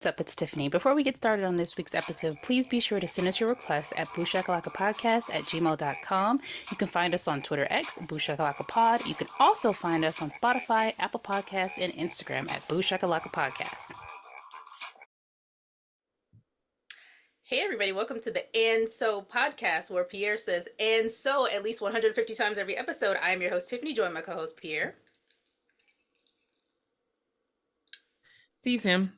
What's up? It's Tiffany. Before we get started on this week's episode, please be sure to send us your requests at BOOshakalakapodcast at gmail.com. You can find us on Twitter X, BOOshakalakapod. You can also find us on Spotify, Apple Podcasts, and Instagram at BOOshakalakapodcast. Hey everybody, welcome to the And So podcast, where Pierre says "and so" at least 150 times every episode. I am your host, Tiffany, joined by my co-host, Pierre. Sees him.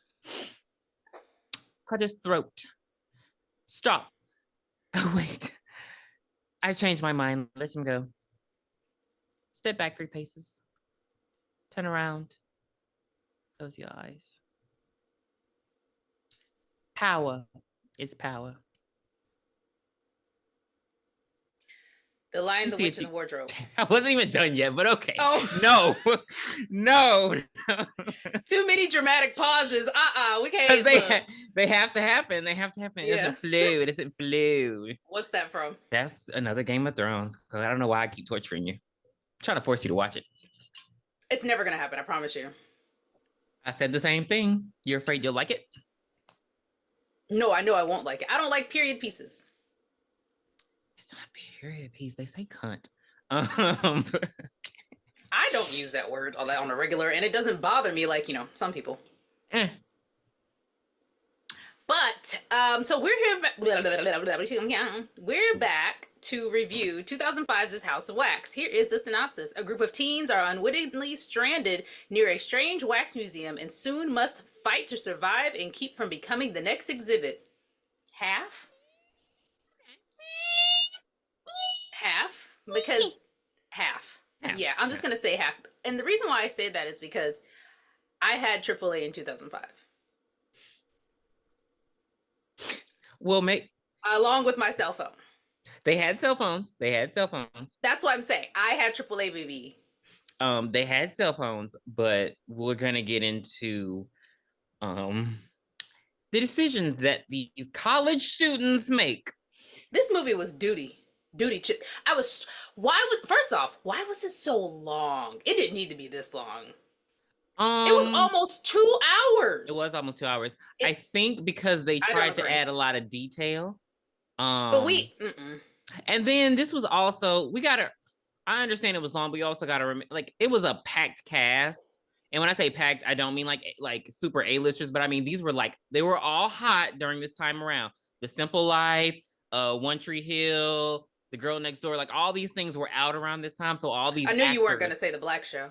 Cut his throat. Stop. Oh, wait. I changed my mind. Let him go. Step back 3 paces. Turn around. Close your eyes. Power is power. The Lion, the Witch, and the Wardrobe. I wasn't even done yet, but okay. Oh. No. Too many dramatic pauses. We can't. They have to happen. They have to happen. Yeah. It doesn't flow. What's that from? That's another Game of Thrones. I don't know why I keep torturing you. I'm trying to force you to watch it. It's never going to happen. I promise you. I said the same thing. You're afraid you'll like it? No, I know I won't like it. I don't like period pieces. It's not a period piece. They say cunt. I don't use that word on a regular, and it doesn't bother me like, some people. But, so we're here. We're back to review 2005's House of Wax. Here is the synopsis. A group of teens are unwittingly stranded near a strange wax museum and soon must fight to survive and keep from becoming the next exhibit. Half? Because half. Yeah, I'm just going to say half. And the reason why I say that is because I had AAA in 2005. Well, along with my cell phone. They had cell phones. That's what I'm saying. I had AAA, baby. They had cell phones, but we're going to get into the decisions that these college students make. This movie was duty chip. First off, why was it so long? It didn't need to be this long. It was almost 2 hours. It was almost 2 hours. I think because they tried to add a lot of detail. And then this was also, I understand it was long, but you also got to remember, it was a packed cast. And when I say packed, I don't mean like super A-listers, but I mean, they were all hot during this time around. The Simple Life, One Tree Hill, The Girl Next Door, all these things were out around this time. So all these I knew you weren't going to say The Black Show.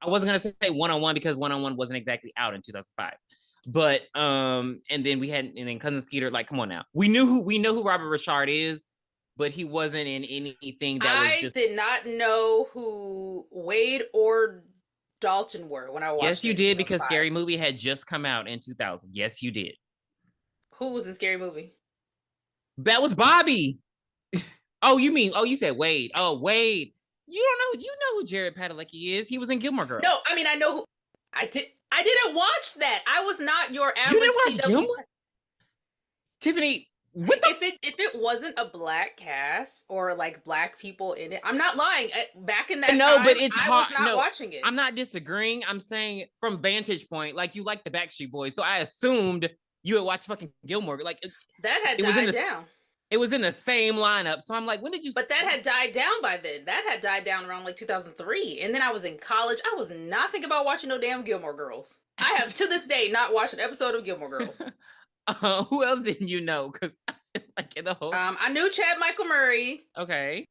I wasn't going to say 101 because 101 wasn't exactly out in 2005. But, and then Cousin Skeeter, come on now. We know who Robert Richard is, but he wasn't in anything that was just... I did not know who Wade or Dalton were when I watched it. Yes, you did, because Scary Movie had just come out in 2000. Yes, you did. Who was in Scary Movie? That was Bobby. You said Wade. Oh, Wade. You know who Jared Padalecki is. He was in Gilmore Girls. No, I mean, I know who. I didn't watch that. I was not your average. You didn't watch Gilmore? Tiffany, if it wasn't a black cast or black people in it, I'm not lying. Back in that time, but it's hard. I was not watching it. I'm not disagreeing. I'm saying from vantage point, you like the Backstreet Boys, so I assumed you had watched fucking Gilmore. That had died down. It was in the same lineup. So I'm like, when did you... But that had died down by then. That had died down around 2003. And then I was in college. I was not thinking about watching no damn Gilmore Girls. I have to this day not watched an episode of Gilmore Girls. Who else didn't you know? Because I feel in the whole... I knew Chad Michael Murray. Okay.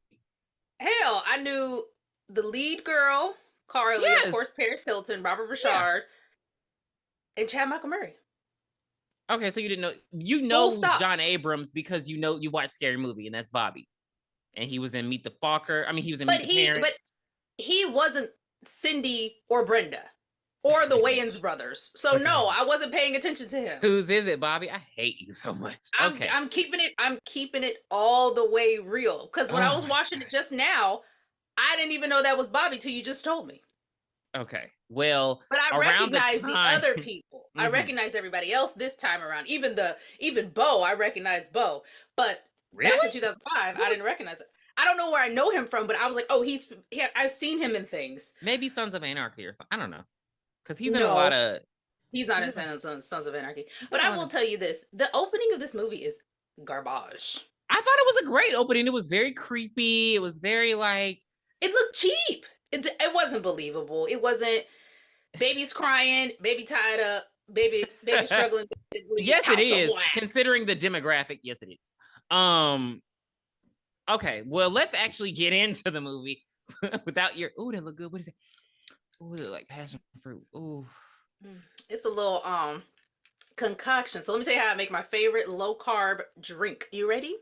Hell, I knew the lead girl, Carly, yes. Of course, Paris Hilton, Robert Richard, and Chad Michael Murray. Okay, so you didn't know. You know John Abrams because you watched Scary Movie, and that's Bobby. And he was in Meet the Focker. I mean, he was in Meet the Parents. But he wasn't Cindy or Brenda or the Wayans brothers. So okay. No, I wasn't paying attention to him. Whose is it, Bobby? I hate you so much. Okay. I'm keeping it all the way real. Because when I was watching it just now, I didn't even know that was Bobby till you just told me. Okay. Well, but I recognize the other people. Mm-hmm. I recognize everybody else this time around. Even Bo, I recognize Bo. But back in 2005, I didn't recognize it. I don't know where I know him from, but I was like, oh, I've seen him in things. Maybe Sons of Anarchy or something. I don't know. Because he's in a lot of... He's not in Sons of Anarchy. But I will tell you this: the opening of this movie is garbage. I thought it was a great opening. It was very creepy. It was very like it looked cheap. It wasn't believable. It wasn't baby's crying, baby tied up, baby struggling. Yes, it is. Considering the demographic, yes, it is. Okay, well, let's actually get into the movie without your. Ooh, that look good. What is it? Ooh, like passion fruit. Ooh, it's a little concoction. So let me tell you how I make my favorite low carb drink. You ready?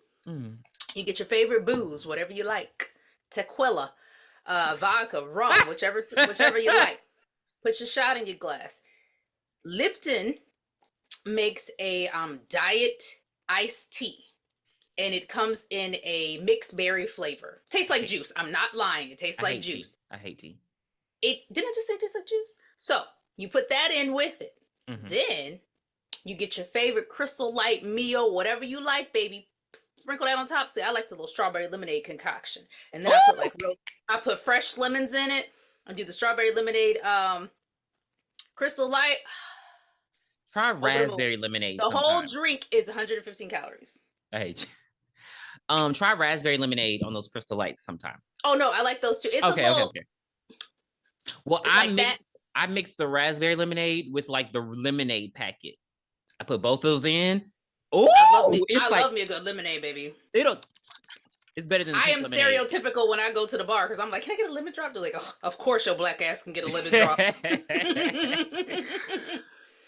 You get your favorite booze, whatever you like. Tequila, vodka, rum, whichever you like. Put your shot in your glass. Lipton makes a diet iced tea, and it comes in a mixed berry flavor. Tastes like juice. I'm not lying. It tastes like juice. I hate tea. Didn't I just say it tastes like juice? So you put that in with it. Then you get your favorite Crystal Light Mio, whatever you like, baby. Sprinkle that on top. See, I like the little strawberry lemonade concoction, and then I put fresh lemons in it. I do the strawberry lemonade, Crystal Light. Try raspberry lemonade. The whole drink is 115 calories. I hate you. Try raspberry lemonade on those Crystal Lights sometime. Oh no, I like those too. It's okay. Well, I mix the raspberry lemonade with like the lemonade packet. I put both those in. Oh, I love me a good lemonade, baby. It's better than I am lemonade. Stereotypical when I go to the bar because I'm like, can I get a lemon drop? They're like, oh, of course your black ass can get a lemon drop.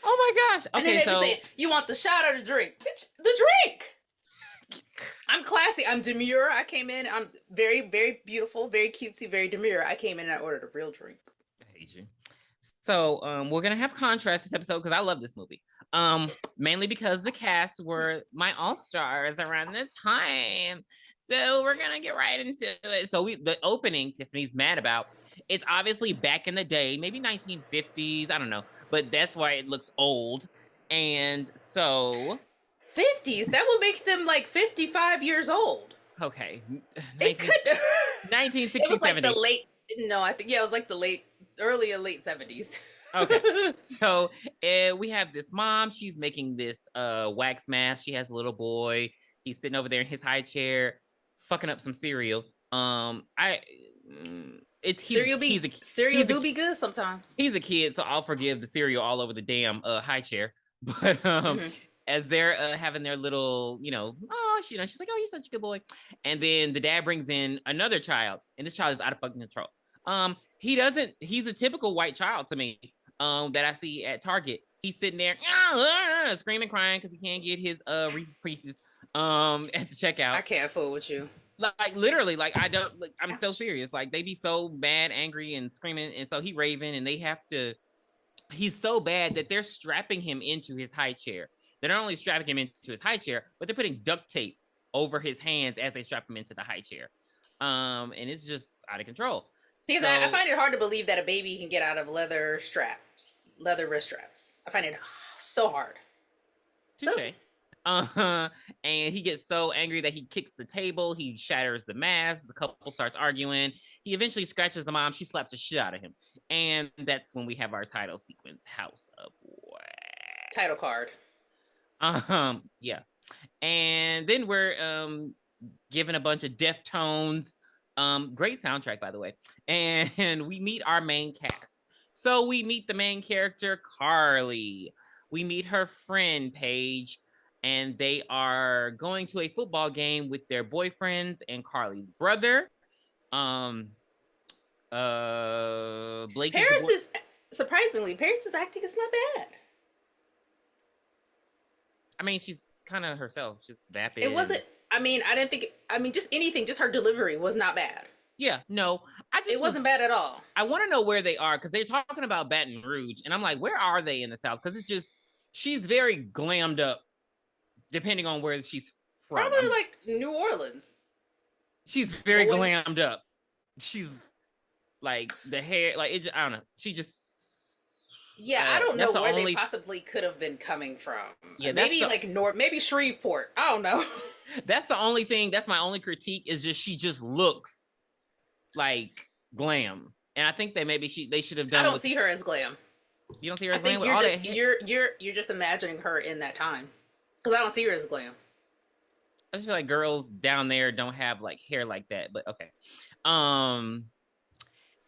Oh my gosh. Okay, and then they say, you want the shot or the drink? Bitch, the drink. I'm classy. I'm demure. I came in. I'm very, very beautiful, very cutesy, very demure. I came in and I ordered a real drink. I hate you. So we're going to have contrast this episode because I love this movie. Mainly because the cast were my all-stars around the time. So we're going to get right into it. So the opening Tiffany's mad about, it's obviously back in the day, maybe 1950s. I don't know. But that's why it looks old. And so 50s, that would make them like 55 years old. Okay. 1960s, it was like 70s. The late, no, I think, yeah, it was like the late 70s. Okay. So we have this mom. She's making this wax mask. She has a little boy. He's sitting over there in his high chair, fucking up some cereal. Cereal do be good sometimes. He's a kid, so I'll forgive the cereal all over the damn high chair. But as they're having their little, she's like, oh, you're such a good boy. And then the dad brings in another child, and this child is out of fucking control. He's a typical white child to me that I see at Target. He's sitting there screaming, crying because he can't get his Reese's Pieces at the checkout. I can't fool with you. Like literally, like I don't. Like, I'm so serious. Like they be so mad, angry, and screaming, and so he raving, and they have to. He's so bad that they're strapping him into his high chair. They're not only strapping him into his high chair, but they're putting duct tape over his hands as they strap him into the high chair. And it's just out of control. Because I find it hard to believe that a baby can get out of leather wrist straps. I find it so hard. Touché. And he gets so angry that he kicks the table. He shatters the mask. The couple starts arguing. He eventually scratches the mom. She slaps the shit out of him. And that's when we have our title sequence, House of Wax. Title card. Yeah. And then we're given a bunch of Deftones. Great soundtrack, by the way. And we meet our main cast. So we meet the main character, Carly. We meet her friend, Paige. And they are going to a football game with their boyfriends and Carly's brother. Blake surprisingly, Paris's acting is not bad. I mean, she's kind of herself. She's vapid. It wasn't. I mean, I didn't think. Just anything. Just her delivery was not bad. Yeah, no, it wasn't bad at all. I want to know where they are because they're talking about Baton Rouge, and I'm like, where are they in the South? Because it's just she's very glammed up. Depending on where she's from. Probably like New Orleans. She's very glammed up. She's like the hair, like I don't know. She just. Yeah, I don't know where they possibly could have been coming from. Yeah, maybe maybe Shreveport. I don't know. That's the only thing. That's my only critique is just she just looks like glam, and I think that maybe they should have done. I don't see her as glam. You don't see her I as glam think with you're all that just hair? you're just imagining her in that time, because I don't see her as glam. I just feel like girls down there don't have like hair like that, but okay. Um,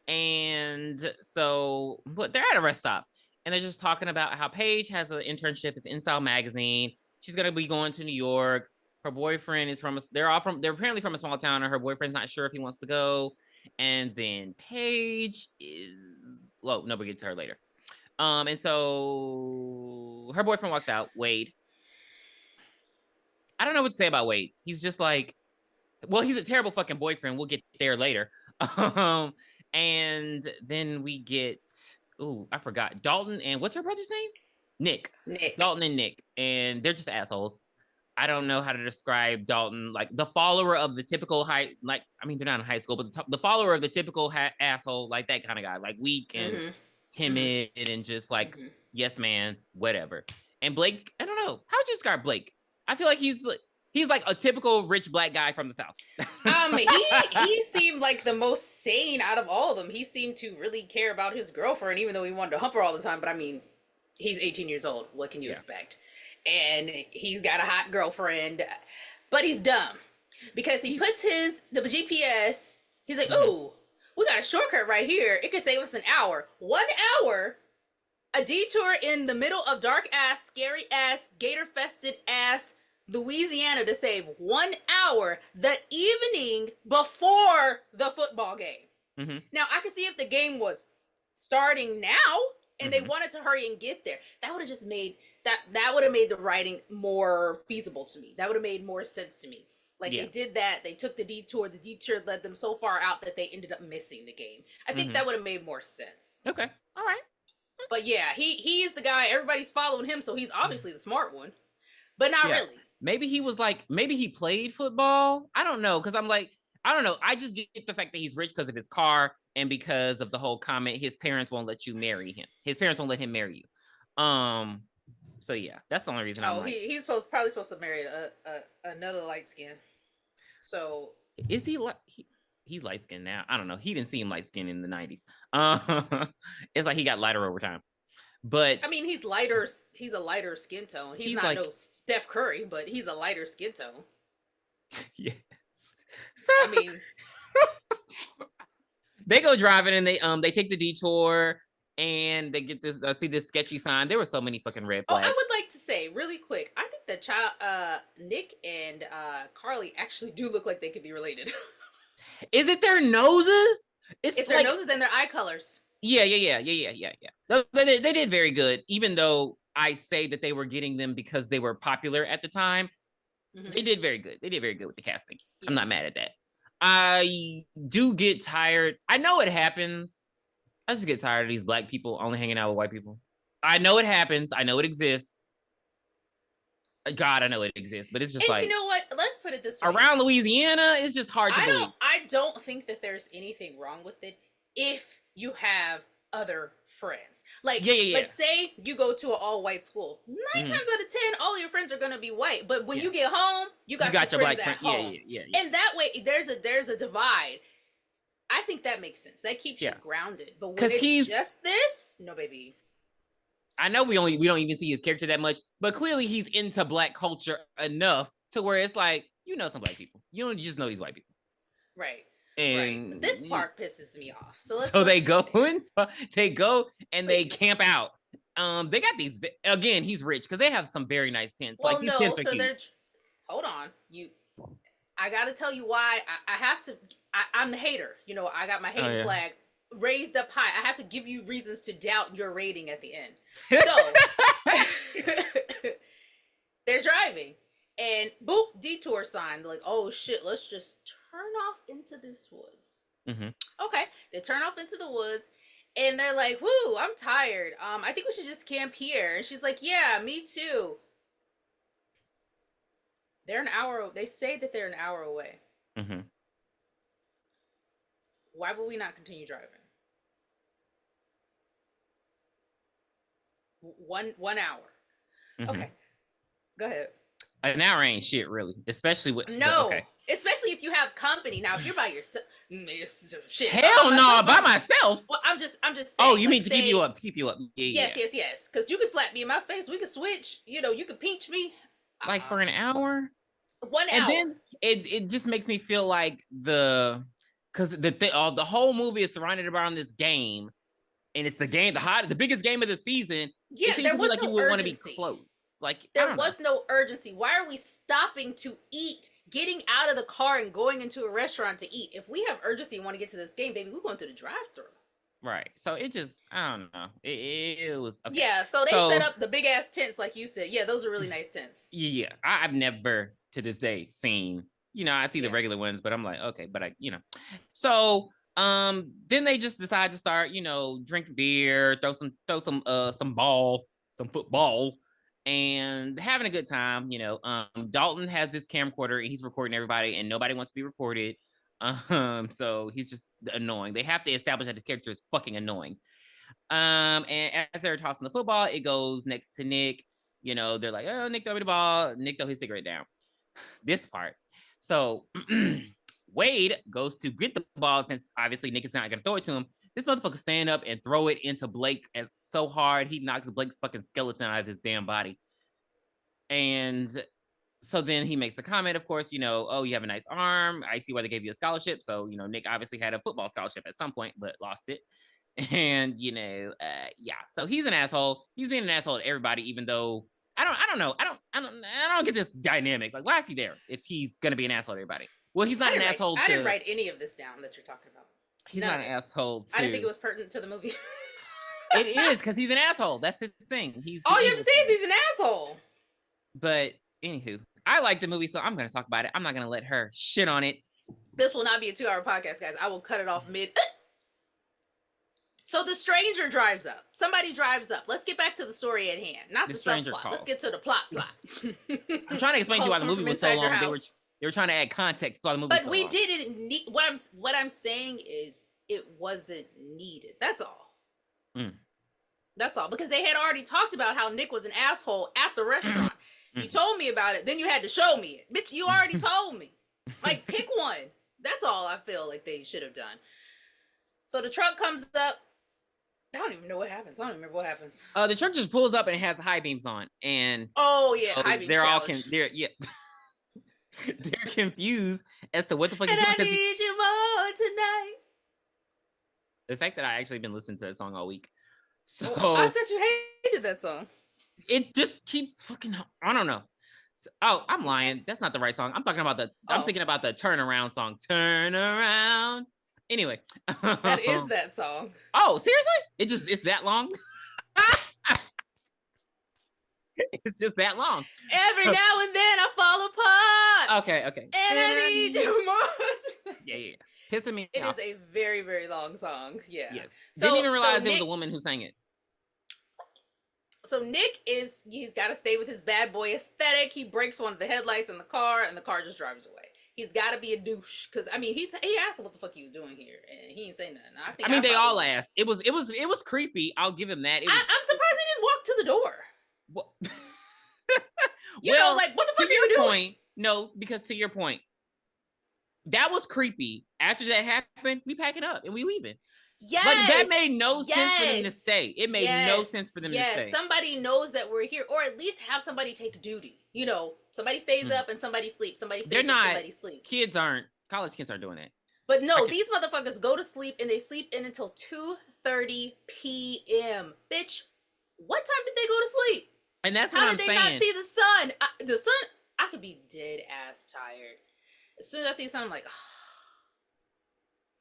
and so, but they're at a rest stop and they're just talking about how Paige has an internship at InStyle magazine. She's gonna be going to New York. Her boyfriend is they're apparently from a small town, and her boyfriend's not sure if he wants to go. And then Paige is, well, no, we'll get to her later. And so her boyfriend walks out, Wade. I don't know what to say about Wade. He's just like, well, he's a terrible fucking boyfriend. We'll get there later. And then we get, ooh, I forgot. Dalton and what's her brother's name? Nick. Nick. Dalton and Nick. And they're just assholes. I don't know how to describe Dalton, like the follower of the typical like, I mean, they're not in high school, but the follower of the typical asshole, like that kind of guy, like weak and timid and just like, yes, man, whatever. And Blake, I don't know. How'd you describe Blake? I feel like he's like a typical rich black guy from the South. He seemed like the most sane out of all of them. He seemed to really care about his girlfriend, even though he wanted to hump her all the time. But I mean, he's 18 years old. What can you expect? And he's got a hot girlfriend, but he's dumb because he puts the GPS. He's like, "Ooh, we got a shortcut right here. It could save us an hour. 1 hour, a detour in the middle of dark ass, scary ass, gator fested ass Louisiana to save 1 hour the evening before the football game." Now, I can see if the game was starting now and they wanted to hurry and get there, that would have just made that would have made the writing more feasible to me. That would have made more sense to me. Like they did that, they took the detour led them so far out that they ended up missing the game. I think that would have made more sense. Okay, all right. But yeah, he is the guy, everybody's following him, so he's obviously the smart one. But not really. Maybe he was like, maybe he played football. I don't know, because I'm like, I don't know. I just get the fact that he's rich because of his car and because of the whole comment, his parents won't let you marry him. His parents won't let him marry you. So yeah, that's the only reason I'm like, he's probably supposed to marry another light skin. So is he like he's light skinned now? I don't know. He didn't seem light skinned in the 90s. It's like he got lighter over time. But I mean, he's lighter. He's a lighter skin tone. He's not like, no Steph Curry, but he's a lighter skin tone. Yes. So I mean, they go driving and they take the detour and they get this see this sketchy sign. There were so many fucking red flags. I would like to say really quick, I think that Nick and Carly actually do look like they could be related. Is it their noses? It's their noses and their eye colors. Yeah. They did very good, even though I say that they were getting them because they were popular at the time. They did very good. They did very good with the casting. Yeah. I'm not mad at that. I do get tired. I know it happens. I just get tired of these black people only hanging out with white people. I know it happens. I know it exists. God, I know it exists, but it's just like, you know what? Let's put it this way. Around Louisiana, it's just hard to believe. I don't think that there's anything wrong with it if you have other friends. Like, like say you go to an all-white school. 9 times out of 10, all your friends are gonna be white. But when you get home, you got your friends at home. Yeah. And that way, there's a divide. I think that makes sense. That keeps you grounded. But when it's just this, no, baby. I know we don't even see his character that much, but clearly he's into black culture enough to where it's like, you know, some black people. You don't just know these white people. Right. And right. This part pisses me off. They go and they camp out. They got these again. He's rich because they have some very nice tents. Well, like these tents are cute. Hold on, I got to tell you why I have to. I'm the hater. You know, I got my hating flag raised up high. I have to give you reasons to doubt your rating at the end. So they're driving, and boop, detour sign. They're like, oh shit, let's just turn off into this woods. Okay, they turn off into the woods, and they're like, whoo, I'm tired. I think we should just camp here. And she's like, yeah, me too. They're an hour. They say that they're an hour away. Why would we not continue driving? 1 hour. Okay, go ahead. An hour ain't shit, really. Especially with No, okay. especially if you have company. Now, if you're by yourself, shit. Hell no, by myself. Well, I'm just saying. Oh, you like, mean to keep you up? To keep you up? Yeah, yes. Because you can slap me in my face. We can switch. You can pinch me. Like for an hour. 1 hour. And then it just makes me feel like because the whole movie is surrounded around this game, and it's the game, the biggest game of the season. Yeah, it seems there to me was like no you would want to be urgency. close. Like there was no urgency. Why are we stopping to eat, getting out of the car and going into a restaurant to eat? If we have urgency and want to get to this game, baby, we're going to the drive-thru. Right. So it just, I don't know. It was okay. Yeah. So they set up the big ass tents, like you said. Yeah, those are really nice tents. Yeah, I've never to this day seen. I see the regular ones, but I'm like, okay, but So then they just decide to start, drink beer, throw some football, and having a good time. Dalton has this camcorder and he's recording everybody, and nobody wants to be recorded. So he's just annoying. They have to establish that the character is fucking annoying. And as they're tossing the football, it goes next to Nick. They're like, oh, Nick, throw me the ball. Nick, throw his cigarette down. This part. So Wade goes to get the ball, since obviously Nick is not going to throw it to him. This motherfucker stand up and throw it into Blake so hard he knocks Blake's fucking skeleton out of his damn body. And so then he makes the comment, of course, oh, you have a nice arm. I see why they gave you a scholarship. So, Nick obviously had a football scholarship at some point, but lost it. And, yeah, so he's an asshole. He's being an asshole to everybody, even though I don't know. I don't get this dynamic. Like, why is he there if he's going to be an asshole to everybody? Well, he's not an asshole I didn't write any of this down that you're talking about. He's not an asshole to... I didn't think it was pertinent to the movie. It is, because he's an asshole. That's his thing. All you have to say is he's an asshole. But, anywho, I like the movie, so I'm going to talk about it. I'm not going to let her shit on it. This will not be a 2-hour podcast, guys. I will cut it off mid... So the stranger drives up. Somebody drives up. Let's get back to the story at hand. Not the subplot. Calls. Let's get to the plot. I'm trying to explain to you why the movie was so long. They were trying to add context to why the movie was so long. But we didn't need... What I'm saying is it wasn't needed. That's all. That's all. Because they had already talked about how Nick was an asshole at the restaurant. You told me about it. Then you had to show me it. Bitch, you already told me. Like, pick one. That's all I feel like they should have done. So the truck comes up. I don't even know what happens. I don't remember what happens. The truck just pulls up and it has the high beams on, and high beams. They're they're confused as to what the fuck. And I need you more tonight. The fact that I actually been listening to that song all week, so I thought you hated that song. It just keeps fucking. I don't know. So, I'm lying. That's not the right song. I'm talking about I'm thinking about the turnaround song. Turn around. Anyway, that is that song. Oh, seriously? It's that long? It's just that long. Every now and then I fall apart. Okay. And I need you more. Yeah. Pissing me off. It is a very, very long song. Yeah. Yes. Didn't even realize there was a woman who sang it. So Nick he's got to stay with his bad boy aesthetic. He breaks one of the headlights in the car, and the car just drives away. He's got to be a douche, because he asked him what the fuck he was doing here, and he didn't say nothing. I mean, they all asked. It was creepy. I'll give him that. I'm surprised he didn't walk to the door. Well, what the fuck are you doing? No, because to your point, that was creepy. After that happened, we pack it up and we leaving. Yes. But that made no sense for them to stay. It made no sense for them to stay. Somebody knows that we're here, or at least have somebody take duty. Somebody stays up and somebody sleeps. Somebody stays up, somebody sleeps. College kids aren't doing that. But no, these motherfuckers go to sleep, and they sleep in until 2:30 p.m. Bitch, what time did they go to sleep? And that's what I'm saying. How did they not see the sun? I could be dead ass tired. As soon as I see the sun, I'm like, oh.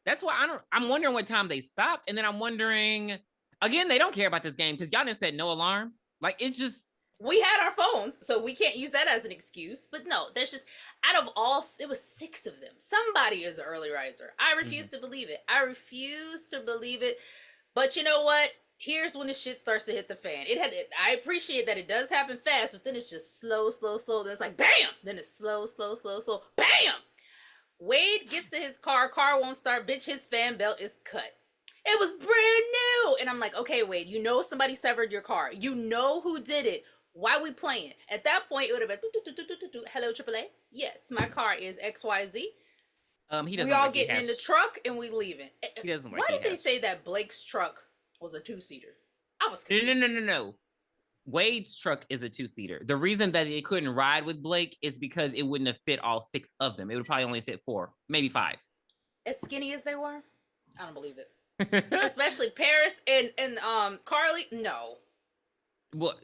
That's why I'm wondering what time they stopped. And then I'm wondering, again, they don't care about this game because y'all didn't set no alarm. Like, it's just. We had our phones, so we can't use that as an excuse. But no, there's just, out of all, it was 6 of them. Somebody is an early riser. I refuse to believe it. But you know what? Here's when the shit starts to hit the fan. I appreciate that it does happen fast, but then it's just slow. Then it's like, bam! Then it's slow. Bam! Wade gets to his car won't start, bitch, his fan belt is cut. It was brand new! And I'm like, okay, Wade, somebody severed your car. You know who did it. Why we playing? At that point, it would have been, hello, AAA. Yes, my car is XYZ. He We doesn't look all like he getting in the has. truck and we leaving. He doesn't look Why like he did they has. say that Blake's truck was a two-seater? I was No, confused. no, no, no, no. Wade's truck is a two-seater. The reason that they couldn't ride with Blake is because it wouldn't have fit all 6 of them. It would probably only fit 4, maybe 5. As skinny as they were, I don't believe it. Especially Paris and Carly. No. Well,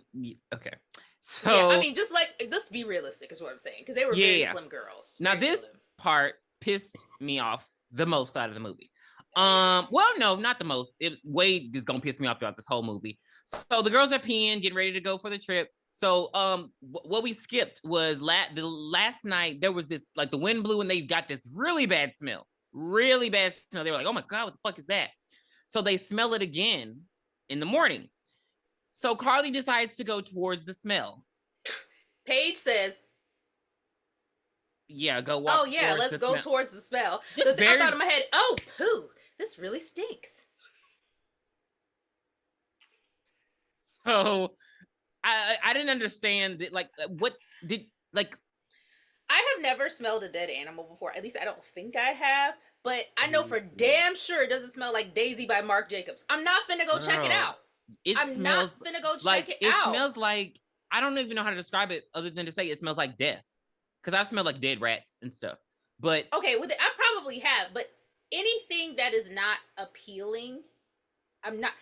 okay. So Yeah, I mean, just like, let's be realistic, is what I'm saying, because they were very yeah. slim girls. Now Very this slim. part pissed me off the most out of the movie. Well, no, not the most. Wade is gonna piss me off throughout this whole movie. So the girls are peeing, getting ready to go for the trip. So what we skipped was the last night there was this, like, the wind blew and they got this really bad smell. Really bad smell. They were like, oh my God, what the fuck is that? So they smell it again in the morning. So Carly decides to go towards the smell. Paige says, yeah, go walk. oh yeah, let's go smell. towards the smell. I thought in my head, oh poo, this really stinks. So I didn't understand that, like, what did, like, I have never smelled a dead animal before. At least I don't think I have. But I know for damn sure it doesn't smell like Daisy by Marc Jacobs. I'm not finna go check it out. I'm smells not finna go check like it out. It smells like, I don't even know how to describe it other than to say it smells like death. Because I've smelled like dead rats and stuff. But okay, with it, I probably have. But anything that is not appealing, I'm not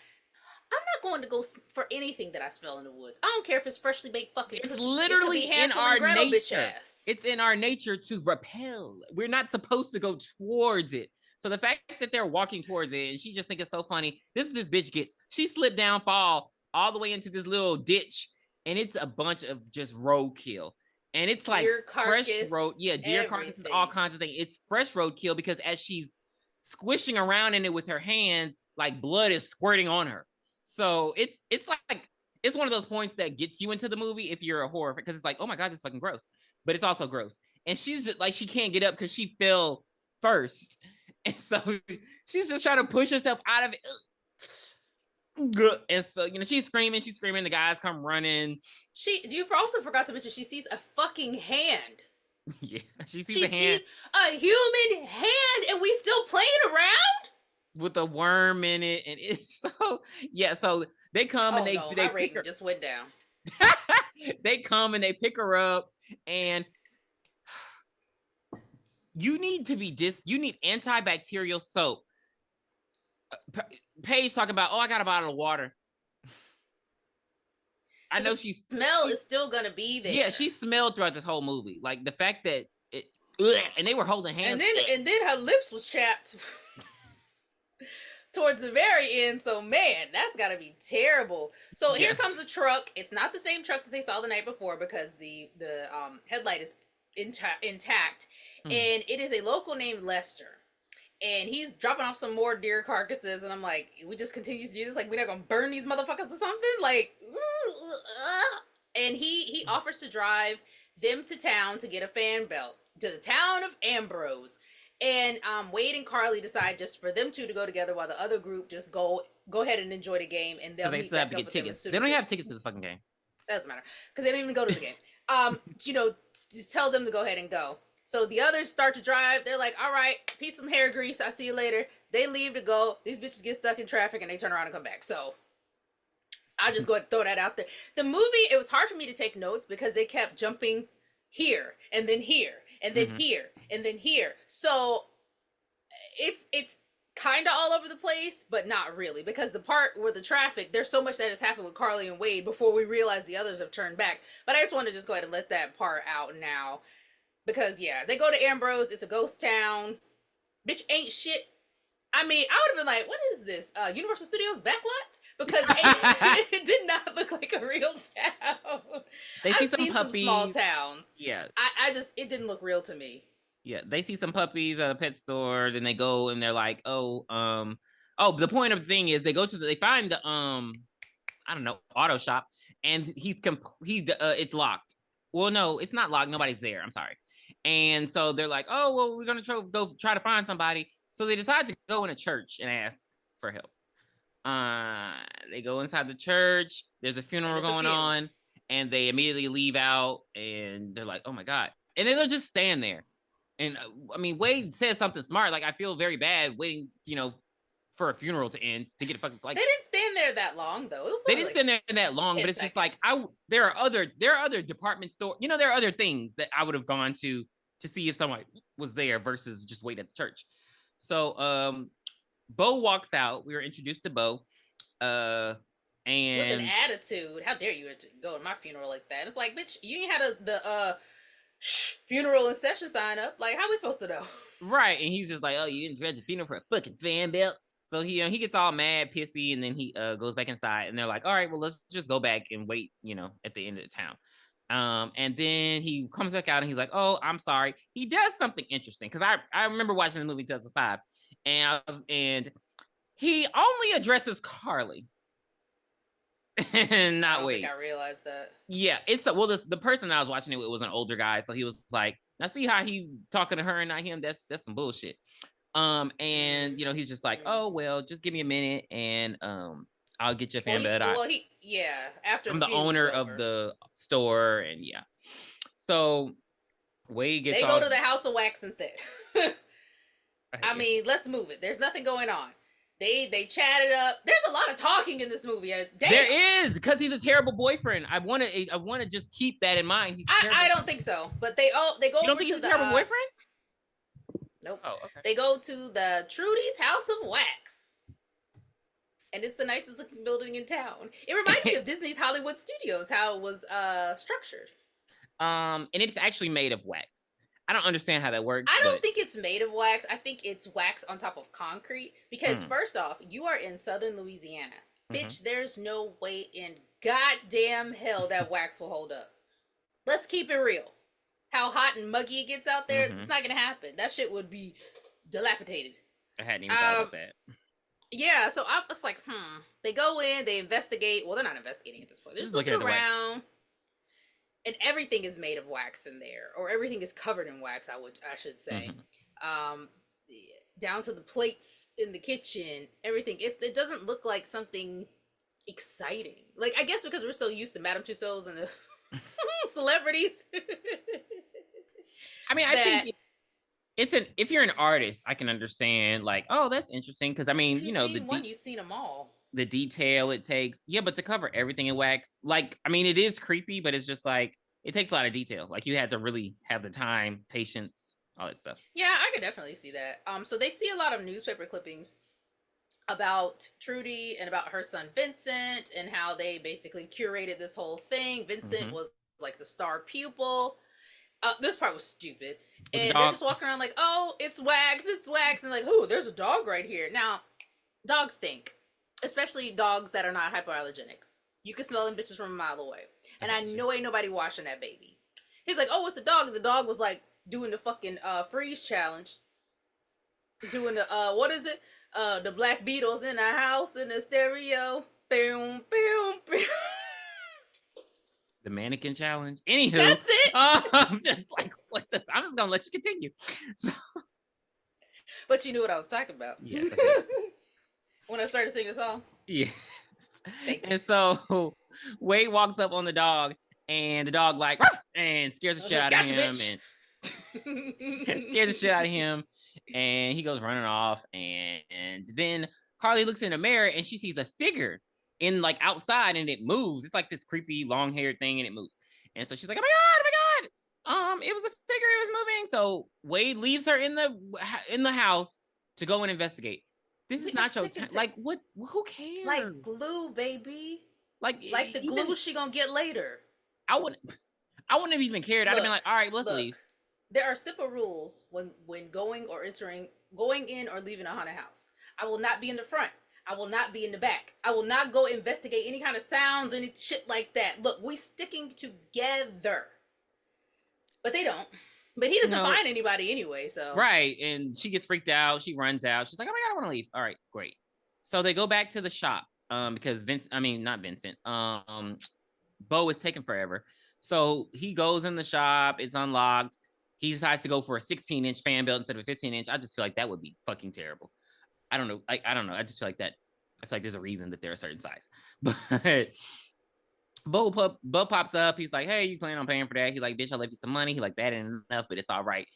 going to go for anything that I smell in the woods. I don't care if it's freshly baked fucking. It's literally in our nature. It's in our nature to repel. We're not supposed to go towards it. So the fact that they're walking towards it, and she just think it's so funny. This bitch gets. She slipped down, fall all the way into this little ditch, and it's a bunch of just roadkill. And it's like fresh road. Yeah, deer carcasses, all kinds of things. It's fresh roadkill because as she's squishing around in it with her hands, like blood is squirting on her. So it's like, it's one of those points that gets you into the movie if you're a horror, because it's like, oh my God, this is fucking gross. But it's also gross. And she's just like, she can't get up because she fell first. And so she's just trying to push herself out of it. And so, you know, she's screaming. The guys come running. You also forgot to mention she sees a fucking hand. Yeah, she sees a human hand, and we still playing around with a worm in it. And it's so, yeah. So they come and they pick her. Just went down. They come and they pick her up, and you need antibacterial soap. Paige talking about, oh, I got a bottle of water. I know the smell is still gonna be there. Yeah, she smelled throughout this whole movie. Like the fact that and they were holding hands. And then her lips was chapped towards the very end. So man, that's gotta be terrible. So here comes a truck. It's not the same truck that they saw the night before because the headlight is intact. And it is a local named Lester. And he's dropping off some more deer carcasses, and I'm like, we just continue to do this? Like, we're not gonna burn these motherfuckers or something? Like, and he offers to drive them to town to get a fan belt, to the town of Ambrose. And Wade and Carly decide just for them two to go together while the other group just go ahead and enjoy the game, and they still have to get tickets. They don't have tickets to this fucking game. That doesn't matter, because they didn't even go to the game. You know, just tell them to go ahead and go. So the others start to drive. They're like, all right, peace some hair grease. I'll see you later. They leave to go. These bitches get stuck in traffic and they turn around and come back. So I'll just go ahead and throw that out there. The movie, it was hard for me to take notes because they kept jumping here and then here and then here and then here. So it's kind of all over the place, but not really, because the part where the traffic, there's so much that has happened with Carly and Wade before we realize the others have turned back. But I just want to just go ahead and let that part out now. Because, yeah, they go to Ambrose. It's a ghost town. Bitch ain't shit. I mean, I would have been like, what is this? Universal Studios backlot? Because it did not look like a real town. They see some puppies. Some small towns. Yeah. It didn't look real to me. Yeah, they see some puppies at a pet store. Then they go and they're like, the point of the thing is they find the, I don't know, auto shop. And it's locked. Well, no, it's not locked. Nobody's there. I'm sorry. And so they're like, oh, well, we're going to go try to find somebody. So they decide to go in a church and ask for help. They go inside the church. There's a funeral going on. and they immediately leave out, and they're like, "Oh my god!" And then they'll just stand there. And I mean, Wade says something smart. Like, I feel very bad waiting, for a funeral to end to get a fucking like. They didn't stand there that long though. It was They only didn't like stand there that long, 10 but it's just like seconds. there are other department store. There are other things that I would have gone to see if someone was there versus just wait at the church. So Bo walks out. We were introduced to Bo. With an And attitude. How dare you go to my funeral like that? It's like, bitch, you ain't had the funeral and session sign up. Like, how we supposed to know? right, and he's just like, "Oh, you didn't dress a funeral for a fucking fan belt." So he gets all mad, pissy, and then he goes back inside, and they're like, "All right, well, let's just go back and wait, at the end of the town." And then he comes back out and he's like, "Oh, I'm sorry." He does something interesting because I remember watching the movie 2005, and he only addresses Carly and I not don't think Wade. I realized that. Yeah, the person that I was watching it was an older guy, so he was like, "Now see how he talking to her and not him? That's some bullshit." And he's just like, "Oh well, just give me a minute, and I'll get your fan bed. After I'm the the funeral was owner of over. the store, and yeah." So Wade gets They go all. to the House of Wax instead. I Yeah. mean, let's move it. There's nothing going on. They chatted up. There's a lot of talking in this movie. Damn. There is, because he's a terrible boyfriend. I want to just keep that in mind. I don't think so. But they go You don't over think to he's a the terrible boyfriend? nope. Oh, okay. They go to the Trudy's House of Wax. And it's the nicest looking building in town. It reminded me of Disney's Hollywood Studios, how it was structured. And it's actually made of wax. I don't understand how that works. I don't think it's made of wax. I think it's wax on top of concrete. Because first off, you are in southern Louisiana. Bitch, there's no way in goddamn hell that wax will hold up. Let's keep it real. How hot and muggy it gets out there, it's not gonna happen. That shit would be dilapidated. I hadn't even thought about that. Yeah, so I was like, They go in, they investigate. Well, they're not investigating at this point. They're just looking around. And everything is made of wax in there, or everything is covered in wax. I should say, down to the plates in the kitchen. Everything. It doesn't look like something exciting. Like, I guess because we're so used to Madame Tussauds and the celebrities. I mean, I think if you're an artist, I can understand, like, oh, that's interesting, because I mean, you've seen them all. The detail it takes, but to cover everything in wax, like, I mean, it is creepy, but it's just like it takes a lot of detail. Like, you had to really have the time, patience, all that stuff. Yeah, I could definitely see that. So they see a lot of newspaper clippings about Trudy and about her son Vincent and how they basically curated this whole thing. Vincent was like the star pupil. This part was stupid. And they're just walking around like, "Oh, it's wax, and like, "Oh, there's a dog right here." Now, dogs stink, especially dogs that are not hypoallergenic. You can smell them bitches from a mile away. And I know ain't nobody washing that baby. He's like, "Oh, it's the dog." The dog was like doing the fucking freeze challenge. Doing the what is it? The Black Beatles in the house in the stereo. Boom, boom, boom. The mannequin challenge. Anywho, that's it. I'm just like, I'm just gonna let you continue. So, but you knew what I was talking about. Yes, I did. When I started singing the song. Yes. And so Wade walks up on the dog, and the dog like and scares the shit out of him, and scares the shit out of him, and he goes running off. And then Carly looks in the mirror and she sees a figure in like outside, and it moves. It's like this creepy long-haired thing, and it moves. And so she's like, "Oh my god, it was a figure, it was moving." So Wade leaves her in the house to go and investigate. This is not your time. Like, what? Who cares? Like glue, baby. Like the glue she gonna get later. I wouldn't have even cared. I'd have been like, "All right, let's leave." There are simple rules when going in or leaving a haunted house. I will not be in the front. I will not be in the back. I will not go investigate any kind of sounds or any shit like that. Look, we sticking together. But they don't. But he doesn't find anybody anyway, so. Right, and she gets freaked out. She runs out. She's like, "Oh my god, I want to leave." All right, great. So they go back to the shop because not Vincent. Bo is taking forever. So he goes in the shop. It's unlocked. He decides to go for a 16-inch fan belt instead of a 15-inch. I just feel like that would be fucking terrible. I don't know. I don't know. I just feel like that. I feel like there's a reason that they're a certain size. But Bo pops up. He's like, hey, you plan on paying for that? He's like, bitch, I left you some money. He's like, that ain't enough, but it's all right.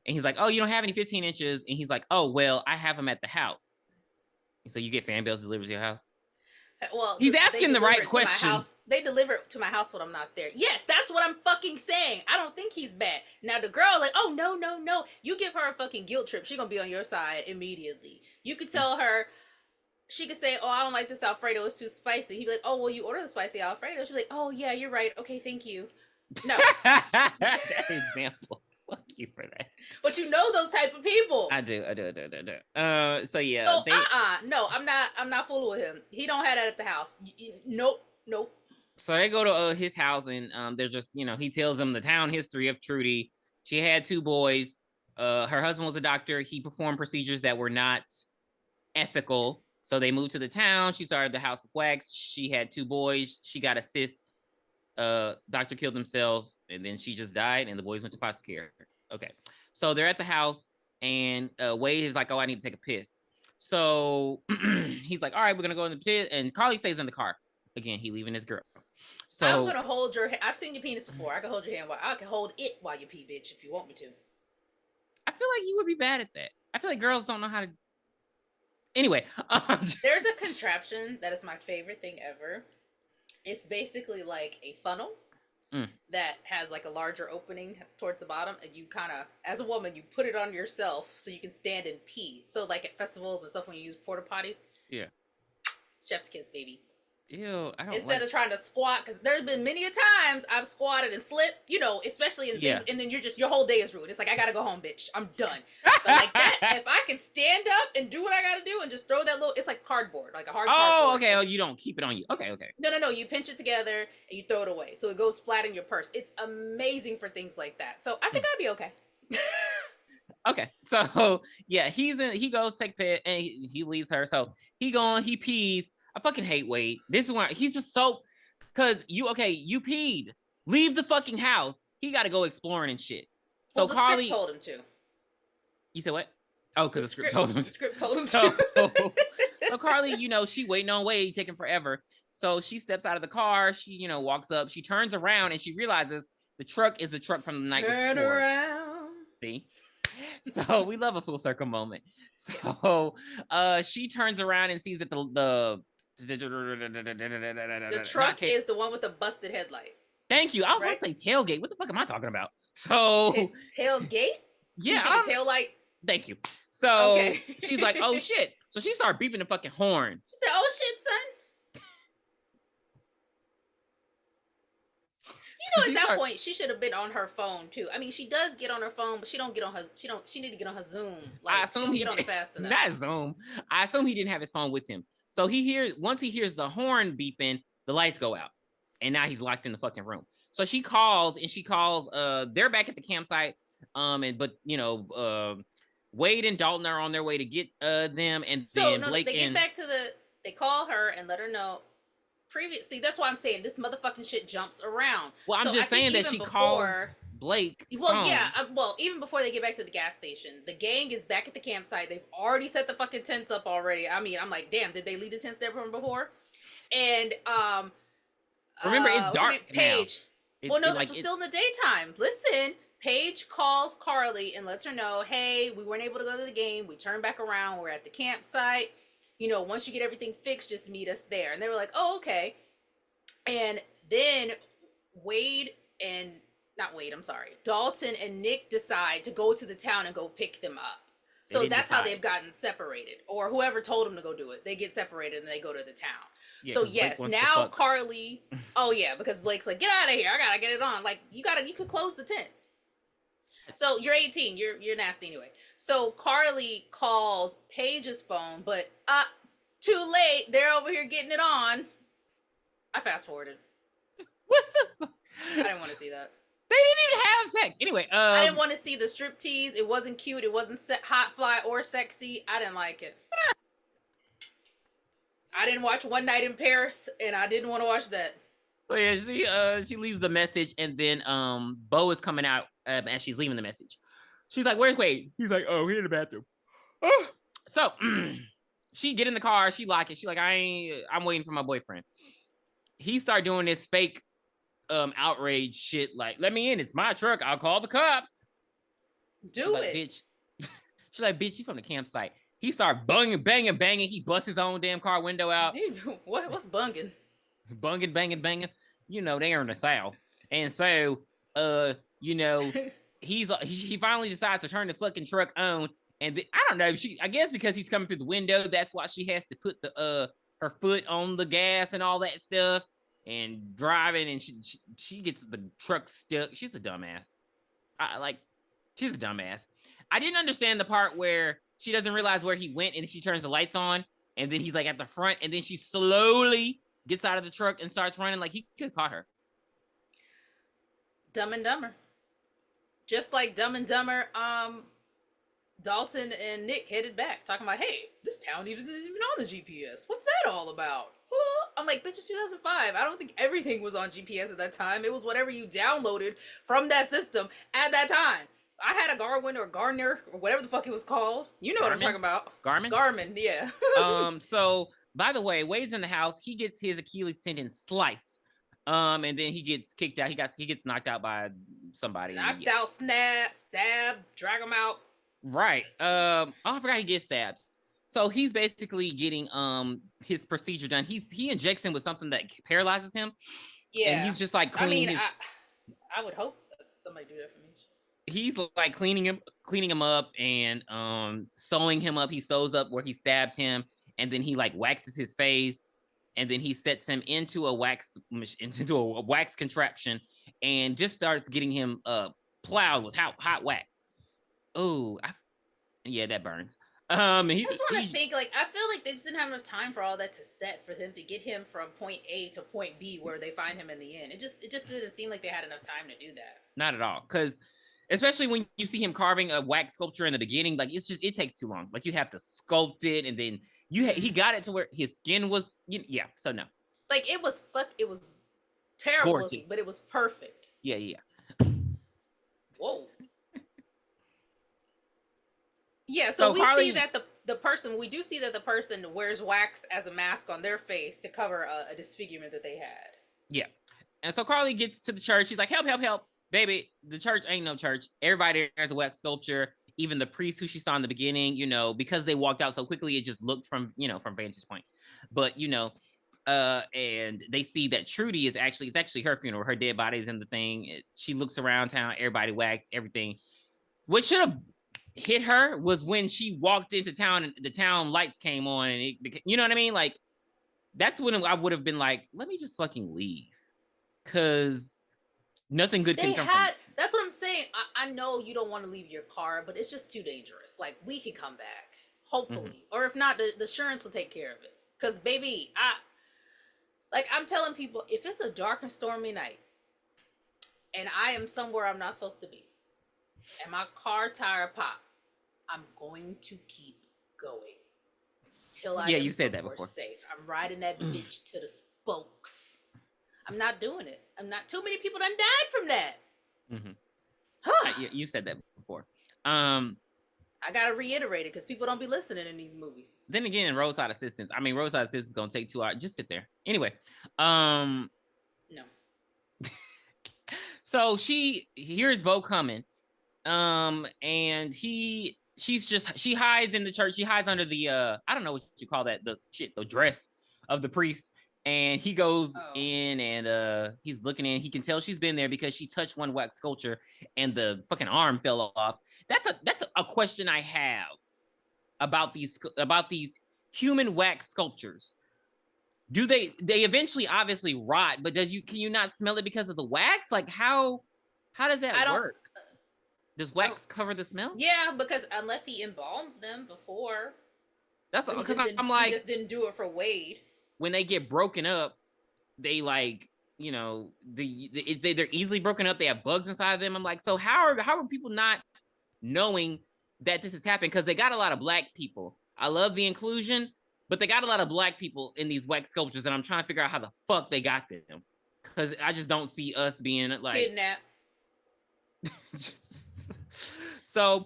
And he's like, oh, you don't have any 15 inches? And he's like, oh, well, I have them at the house. So you get fan bells delivered to your house? Well, he's asking the right question. They deliver it to my house when I'm not there. Yes, that's what I'm fucking saying. I don't think he's bad. Now the girl, like, oh no. You give her a fucking guilt trip, she gonna be on your side immediately. You could tell her, she could say, oh, I don't like this Alfredo, it's too spicy. He'd be like, oh, well, you order the spicy Alfredo. She'd be like, oh yeah, you're right. Okay, thank you. No. That example. Fuck you for that. But you know those type of people. I do. So yeah. No, I'm not fooling with him. He don't have that at the house. Nope. So they go to his house, and they're just, he tells them the town history of Trudy. She had 2 boys. Her husband was a doctor. He performed procedures that were not ethical. So they moved to the town. She started the House of Wax. She had 2 boys. She got a cyst. Doctor killed himself, and then she just died, and the boys went to foster care. Okay. So they're at the house, and Wade is like, oh, I need to take a piss. So he's like, all right, we're going to go in the pit. And Carly stays in the car. Again, he leaving his girl. So I'm going to hold your hand. I've seen your penis before. I can hold your hand. I can hold it while you pee, bitch, if you want me to. I feel like you would be bad at that. I feel like girls don't know how to. Anyway. There's a contraption that is my favorite thing ever. It's basically like a funnel that has like a larger opening towards the bottom, and you kind of, as a woman, you put it on yourself so you can stand and pee. So like at festivals and stuff when you use porta potties. Yeah. Chef's kiss, baby. Ew, I don't Instead of trying to squat, because there's been many a times I've squatted and slipped, especially in things, and then your whole day is ruined. It's like, I gotta go home, bitch. I'm done. But like that, if I can stand up and do what I gotta do and just throw that little, it's like cardboard, like a hard cardboard. Oh, okay. Oh, you don't keep it on you. Okay. No. You pinch it together and you throw it away. So it goes flat in your purse. It's amazing for things like that. So I think I'd be okay. Okay. So yeah, he goes take pit and he leaves her. So he pees. I fucking hate Wade. This is why he's just so, because you peed. Leave the fucking house. He got to go exploring and shit. So the Carly script told him to. You said what? Oh, because the script told him. The script told him to. So Carly, she waiting on Wade, taking forever. So she steps out of the car. She, walks up. She turns around and she realizes the truck is the truck from the night before. Turn around. See? So we love a full circle moment. So she turns around and sees that the truck is the one with the busted headlight. Thank you. I was going to say tailgate. What the fuck am I talking about? So tailgate? Yeah. Tail light? Thank you. So she's like, oh shit. So she started beeping the fucking horn. She said, oh shit, son. At that point, she should have been on her phone too. I mean, she does get on her phone, but she don't get on her. She need to get on her Zoom. Like, I assume he get on it fast enough. Not Zoom. I assume he didn't have his phone with him. So once he hears the horn beeping, the lights go out, and now he's locked in the fucking room. So she calls. They're back at the campsite. Wade and Dalton are on their way to get them, and then Blake they call her and let her know. See, that's why I'm saying this motherfucking shit jumps around. Well, I'm just saying that she calls Blake. Well, yeah. Even before they get back to the gas station, the gang is back at the campsite. They've already set the fucking tents up already. I mean, I'm like, damn, did they leave the tents there from before? And remember, it's dark. Paige. Well, no, this was still in the daytime. Listen, Paige calls Carly and lets her know, hey, we weren't able to go to the game. We turned back around. We're at the campsite. Once you get everything fixed, just meet us there. And they were like, oh, okay. And then Dalton and Nick decide to go to the town and go pick them up. So that's how they've gotten separated. Or whoever told them to go do it. They get separated and they go to the town. Yeah, so yes, now Carly, because Blake's like, get out of here. I gotta get it on. Like, you could close the tent. So you're 18. You're nasty anyway. So Carly calls Paige's phone, but too late. They're over here getting it on. I fast forwarded. What the fuck? I didn't want to see that. They didn't even have sex. Anyway, I didn't want to see the striptease. It wasn't cute. It wasn't hot fly or sexy. I didn't like it. I didn't watch One Night in Paris, and I didn't want to watch that. So yeah, she leaves the message, and then Bo is coming out as she's leaving the message. She's like, "Where's Wade?" He's like, "Oh, he's in the bathroom." Oh. So she get in the car, she lock it. She's like, I'm waiting for my boyfriend. he started doing this fake outrage shit like, let me in, it's my truck, I'll call the cops. She's like, bitch. She's like, bitch, you from the campsite. He started banging. He busts his own damn car window out. What's bunging? Banging. You know, they are in the South. And so, you know, he finally decides to turn the fucking truck on. And I don't know, I guess because he's coming through the window, that's why she has to put her foot on the gas and all that stuff and driving, and she gets the truck stuck. She's a dumbass. She's a dumbass. I didn't understand the part where she doesn't realize where he went and she turns the lights on and then he's like at the front and then she slowly gets out of the truck and starts running. Like, he could have caught her. Dumb and Dumber. Just like Dumb and Dumber, Dalton and Nick headed back talking about, hey, this town isn't even on the GPS. What's that all about? I'm like, bitch, it's 2005. I don't think everything was on GPS at that time. It was whatever you downloaded from that system at that time. I had a Garmin or Garner or whatever the fuck it was called. You know Garmin? What I'm talking about. Garmin, yeah. So, by the way, Wade's in the house. He gets his Achilles tendon sliced. And then he gets kicked out. He gets knocked out by somebody. Knocked out, stab, drag him out. Right. I forgot he gets stabbed. So he's basically getting his procedure done. He injects him with something that paralyzes him. Yeah. And he's just like cleaning I would hope that somebody do that for me. He's like cleaning him up and sewing him up. He sews up where he stabbed him, and then he like waxes his face, and then he sets him into a wax contraption and just starts getting him plowed with hot wax. Oh, yeah, that burns. I just want to think, like, I feel like they just didn't have enough time for all that to set for them to get him from point A to point B where they find him in the end. It just didn't seem like they had enough time to do that. Not at all, because especially when you see him carving a wax sculpture in the beginning, like, it takes too long. Like, you have to sculpt it, and then he got it to where his skin was, yeah. So no, like, it was terrible, gorgeous, but it was perfect. Yeah. Whoa. Yeah, so we see that the person wears wax as a mask on their face to cover a disfigurement that they had. Yeah, and so Carly gets to the church. She's like, help. Baby, the church ain't no church. Everybody there's a wax sculpture. Even the priest who she saw in the beginning, because they walked out so quickly, it just looked from vantage point. But, and they see that Trudy it's actually her funeral. Her dead body's in the thing. She looks around town, everybody waxed, everything. What should have hit her was when she walked into town and the town lights came on and you know what I mean? Like, that's when I would have been like, let me just fucking leave. Because nothing good can come from this. That's what I'm saying. I know you don't want to leave your car, but it's just too dangerous. Like, we can come back, hopefully. Or if not, the insurance will take care of it. Because, baby, I'm telling people, if it's a dark and stormy night, and I am somewhere I'm not supposed to be, and my car tire pop, I'm going to keep going. Till I you said that before. Safe. I'm riding that bitch to the spokes. I'm not doing it. Too many people done died from that. You said that before. I gotta reiterate it because people don't be listening in these movies. Then again, roadside assistance. Roadside assistance is gonna take 2 hours. Just sit there. Anyway, no. So she hears Bo coming, and she hides in the church. She hides under the I don't know what you call that, the dress of the priest. And he goes in and he's looking in. He can tell she's been there because she touched one wax sculpture and the fucking arm fell off. That's a question I have about these human wax sculptures. Do they eventually obviously rot, but can you not smell it because of the wax? Like, how does that work? Does wax cover the smell? Yeah, because unless he embalms them before. That's because I'm like, he just didn't do it for Wade. When they get broken up, they like, they're easily broken up. They have bugs inside of them. I'm like, so how are people not knowing that this is happening? Because they got a lot of black people. I love the inclusion, but they got a lot of black people in these wax sculptures, and I'm trying to figure out how the fuck they got them. Because I just don't see us being like kidnapped. So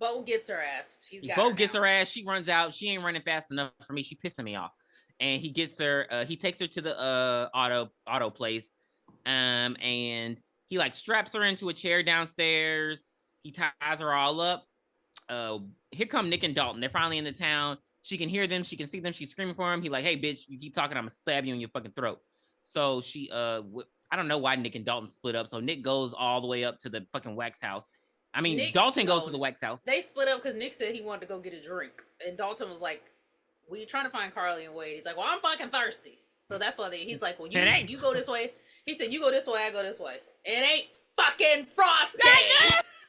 Bo gets her ass. Bo gets her ass. She runs out. She ain't running fast enough for me. She pissing me off. and he gets her. He takes her to the auto place, and he like straps her into a chair downstairs. He ties her all up. Here come Nick and Dalton. They're finally in the town. She can hear them. She can see them. She's screaming for him. He like, hey, bitch, you keep talking, I'm gonna stab you in your fucking throat. So she, I don't know why Nick and Dalton split up. So Nick goes all the way up to the fucking wax house. I mean, Dalton goes to the wax house. They split up because Nick said he wanted to go get a drink. And Dalton was like, we trying to find Carly and Wade. He's like, well, I'm fucking thirsty. So that's why he's like, well, you go this way. He said, you go this way, I go this way. It ain't fucking Frosty.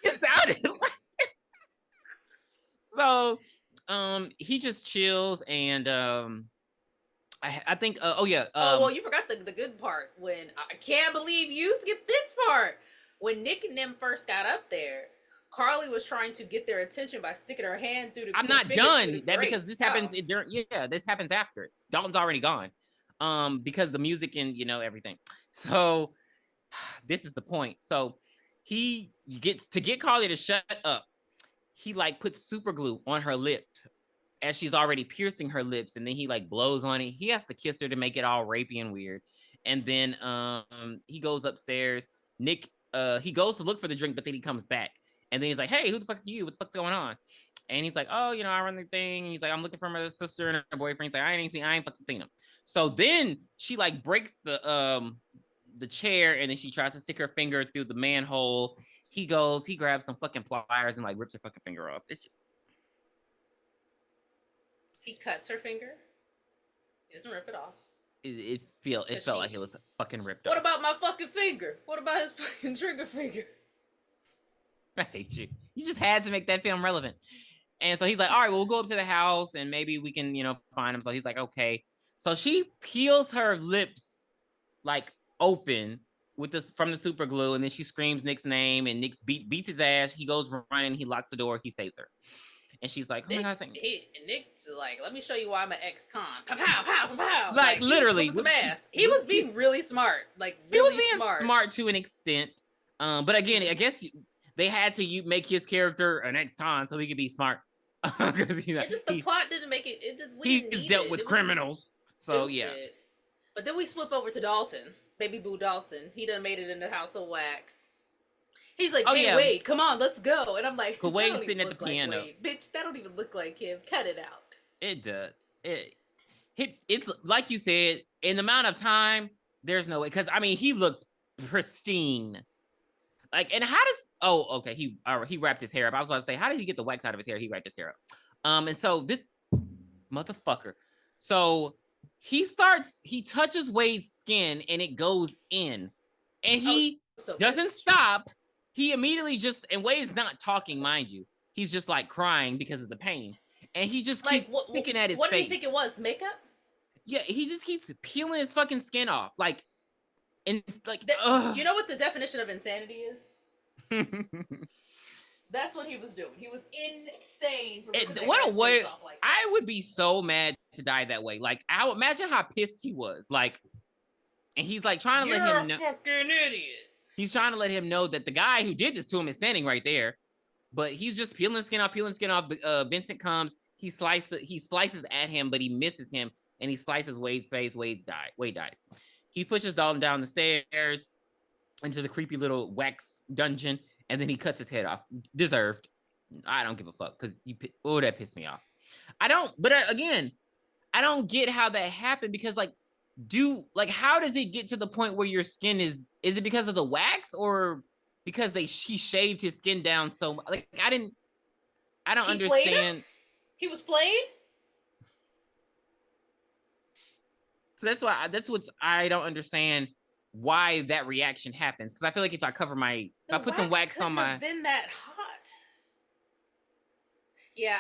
It sounded like so he just chills and I think well, you forgot the good part when I can't believe you skipped this part. When Nick and them first got up there, Carly was trying to get their attention by sticking her hand through the I'm not done that because this happens this happens after it. Dalton's already gone. Because the music and everything. So this is the point. So he gets to get Carly to shut up. He like puts super glue on her lip as she's already piercing her lips, and then he like blows on it. He has to kiss her to make it all rapey and weird. And then he goes upstairs. Nick he goes to look for the drink, but then he comes back. And then he's like, hey, who the fuck are you? What the fuck's going on? And he's like, oh, I run the thing. He's like, I'm looking for my sister and her boyfriend. He's like, I ain't fucking seen him. So then she like breaks the chair, and then she tries to stick her finger through the manhole. He grabs some fucking pliers and like rips her fucking finger off. He cuts her finger. He doesn't rip it off. It felt like it was fucking ripped off. What about my fucking finger? What about his fucking trigger finger? I hate you. You just had to make that film relevant. And so he's like, all right, well, we'll go up to the house and maybe we can, find him. So he's like, okay. So she peels her lips like open with this from the super glue, and then she screams Nick's name, and Nick beats his ass. He goes running, he locks the door, he saves her. And she's like, oh my God, Nick's like, let me show you why I'm an ex-con. Pow, pow, pow, pow. Like literally. He was being really smart. Like, really he was being smart to an extent. But again, I guess they had to make his character an ex-con so he could be smart. Because the plot didn't make it. He's dealt with criminals. So yeah. But then we flip over to Dalton, baby boo Dalton. He done made it in the House of Wax. He's like, hey, Wade, come on, let's go. And I'm like, Wade's sitting at the piano. Wade. Bitch, that don't even look like him. Cut it out. It does. It's like you said, in the amount of time, there's no way. Because I mean, he looks pristine. Like, and how does he wrapped his hair up. I was about to say, how did he get the wax out of his hair? He wrapped his hair up. And so this motherfucker. So he touches Wade's skin and it goes in. And he doesn't stop. He immediately and Wade's not talking, mind you. He's just like crying because of the pain. And he just keeps picking at his face. What do you think it was? Makeup? Yeah, he just keeps peeling his fucking skin off. Like, and like, you know what the definition of insanity is? That's what he was doing. He was insane. What a way! I would be so mad to die that way. Like, I would imagine how pissed he was. Like, and he's like trying to let him know. You're a fucking idiot. He's trying to let him know that the guy who did this to him is standing right there, but he's just peeling skin off. Vincent comes. He slices at him, but he misses him, and he slices Wade's face. Wade dies. He pushes Dalton down the stairs into the creepy little wax dungeon, and then he cuts his head off. Deserved. I don't give a fuck because that pissed me off. I don't get how that happened because how does it get to the point where your skin is it because of the wax or because he shaved his skin down so much? Like, I don't understand. He was played? So that's what I don't understand why that reaction happens. Because I feel like if I put some wax on my, been that hot. Yeah,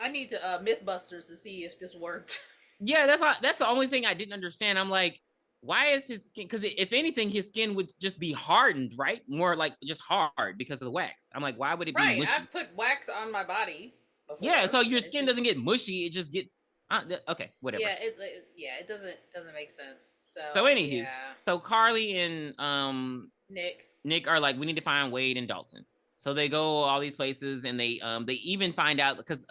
I need to Mythbusters to see if this worked. Yeah, that's the only thing I didn't understand. I'm like, why is his skin? Because if anything, his skin would just be hardened, right? More like just hard because of the wax. I'm like, why would it be mushy? I've put wax on my body before. Yeah, so your skin doesn't get mushy. It just gets okay, whatever. Yeah, it doesn't make sense. So anywho, so Carly and Nick are like, we need to find Wade and Dalton. So they go all these places, and they even find out because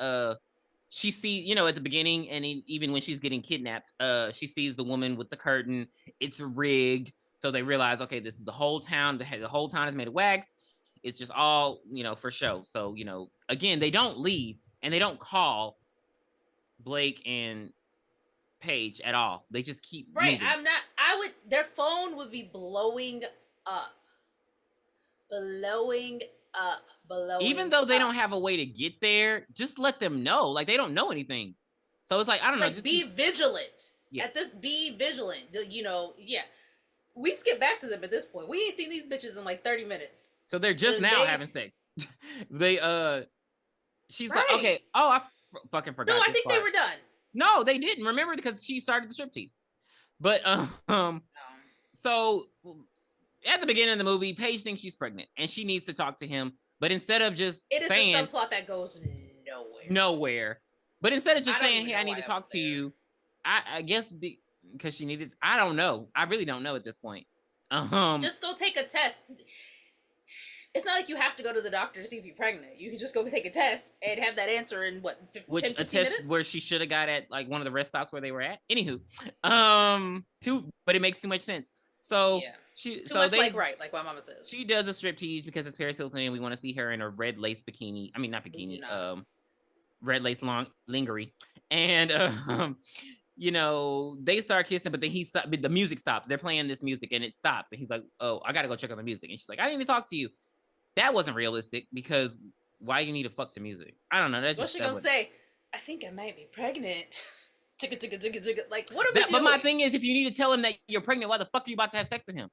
she sees, at the beginning, and even when she's getting kidnapped, she sees the woman with the curtain. It's rigged. So they realize, okay, this is the whole town. The whole town is made of wax. It's just all, for show. So, again, they don't leave and they don't call Blake and Paige at all. They just keep right. moving. Their phone would be blowing up. Even though they don't have a way to get there, just let them know. Like, they don't know anything. So it's like, I don't know. Just be vigilant. Yeah. Be vigilant. Yeah. We skip back to them at this point. We ain't seen these bitches in like 30 minutes. So they're just now having sex. She's right. Like, okay. Oh, I fucking forgot. No, I think they were done. No, they didn't. Remember, because she started the striptease. But so at the beginning of the movie, Paige thinks she's pregnant and she needs to talk to him. But instead of just saying, a subplot that goes nowhere. But instead of just saying, hey, I need to talk to you, I guess because she needed, I don't know. I really don't know at this point. Just go take a test. It's not like you have to go to the doctor to see if you're pregnant. You can just go take a test and have that answer in 10, 15 minutes? Where she should have got at like one of the rest stops where they were at. Anywho, but it makes too much sense. So like what Mama says. She does a striptease because it's Paris Hilton and we want to see her in a red lace bikini. I mean, not bikini, red lace lingerie. And they start kissing, but then the music stops. They're playing this music and it stops. And he's like, oh, I gotta go check out the music. And she's like, I didn't even talk to you. That wasn't realistic because why you need to fuck to music? I don't know. What's she gonna say? I think I might be pregnant. Like, what are we doing? But my thing is, if you need to tell him that you're pregnant, why the fuck are you about to have sex with him?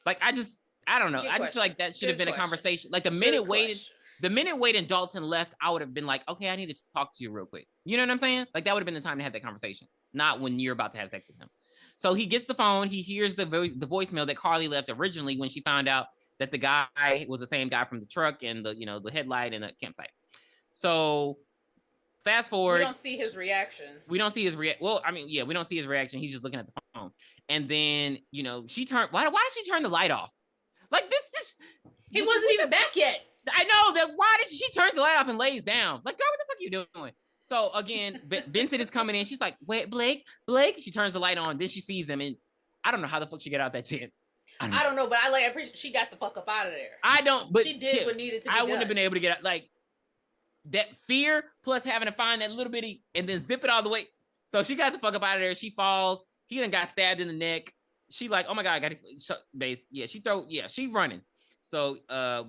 Like, I don't know. I just feel like that should have been a conversation. Like the minute Wade and Dalton left, I would have been like, okay, I need to talk to you real quick. You know what I'm saying? Like that would have been the time to have that conversation, not when you're about to have sex with him. So he gets the phone. He hears the voicemail that Carly left originally when she found out that the guy was the same guy from the truck and the headlight and the campsite. So fast forward. We don't see his reaction. Well, I mean, yeah, we don't see his reaction. He's just looking at the phone. And then, she turned. Why did she turn the light off? Like this just. He wasn't even back yet. I know that. Why did she turn the light off and lays down? Like, girl, what the fuck are you doing? So again, Vincent is coming in. She's like, wait, Blake. She turns the light on. Then she sees him, and I don't know how the fuck she got out that tent. I don't know, but I appreciate she got the fuck up out of there. I don't, but she did what needed to be done. I wouldn't have been able to get out. Like that fear plus having to find that little bitty and then zip it all the way. So she got the fuck up out of there. She falls. He done got stabbed in the neck. She like, oh my God, I got it. Yeah, she running. So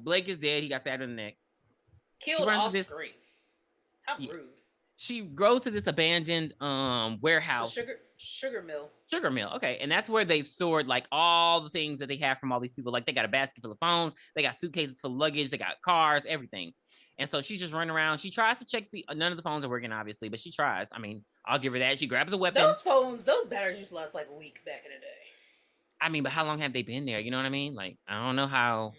Blake is dead. He got stabbed in the neck. Killed off screen. How rude. She goes to this abandoned warehouse. Sugar mill. Sugar mill. Okay. And that's where they've stored like all the things that they have from all these people. Like they got a basket full of phones. They got suitcases full of luggage. They got cars, everything. And so she's just running around. She tries to check. None of the phones are working, obviously, but she tries. I mean, I'll give her that. She grabs a weapon. Those batteries used to last like a week back in the day. I mean, but how long have they been there? You know what I mean? Like, I don't know how.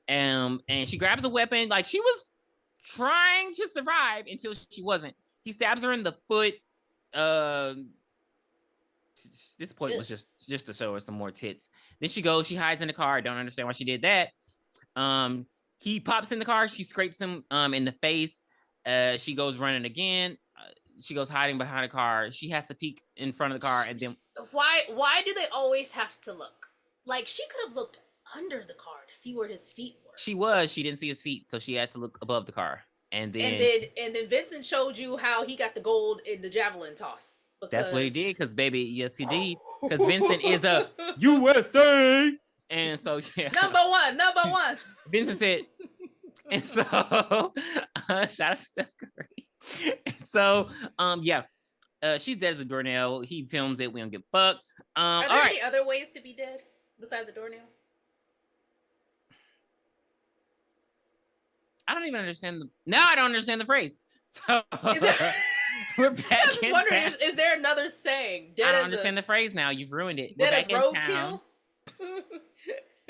And she grabs a weapon. Like she was trying to survive until she wasn't. He stabs her in the foot. This point was just to show her some more tits. Then she hides in the car. I don't understand why she did that. He pops in the car. She scrapes him in the face. She goes running again. She goes hiding behind a car. She has to peek in front of the car, and then why do they always have to look? Like she could have looked under the car to see where his feet were. She didn't see his feet, so she had to look above the car. And then Vincent showed you how he got the gold in the javelin toss. That's what he did, because baby, yes he did. Because Vincent is a USA, and so yeah. Number one. Vincent said, and so shout out to Steph Curry. And so she's dead as a doornail. He films it. We don't give a fuck. Are there any other ways to be dead besides a doornail? I don't even understand I don't understand the phrase. So we're back. I'm just wondering, is there another saying? I don't understand the phrase now. You've ruined it. Dead as roadkill?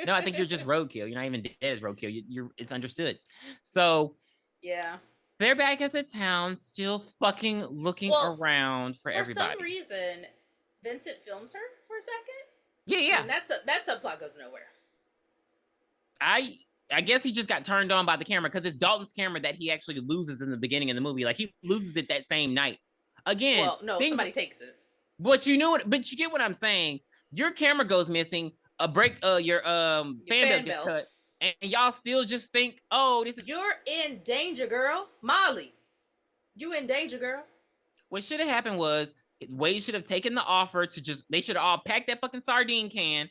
No, I think you're just roadkill. You're not even dead as roadkill. It's understood. So yeah, they're back at the town, still fucking looking around for everybody. For some reason, Vincent films her for a second. Yeah. And that subplot goes nowhere. I guess he just got turned on by the camera because it's Dalton's camera that he actually loses in the beginning of the movie. Like he loses it that same night. Again, Well, no, somebody takes it. But you know what? But you get what I'm saying. Your camera goes missing. Your fan belt gets cut, and y'all still just think, oh, this is. You're in danger, girl. Molly, you in danger, girl. What should have happened was Wade should have taken the offer to just. They should have all packed that fucking sardine can.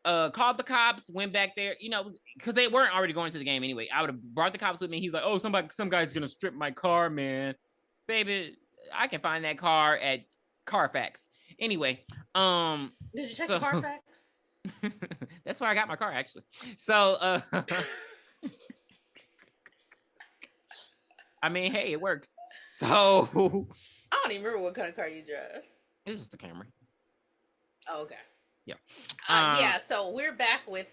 Called the cops, went back there, you know, because they weren't already going to the game anyway. I would have brought the cops with me. He's like, oh, some guy's gonna strip my car, man. Baby, I can find that car at Carfax. Anyway, did you check the Carfax? That's where I got my car, actually. So, I mean, hey, it works. So, I don't even remember what kind of car you drive. It's just a Camry. Oh, okay. Yeah. Yeah, so we're back with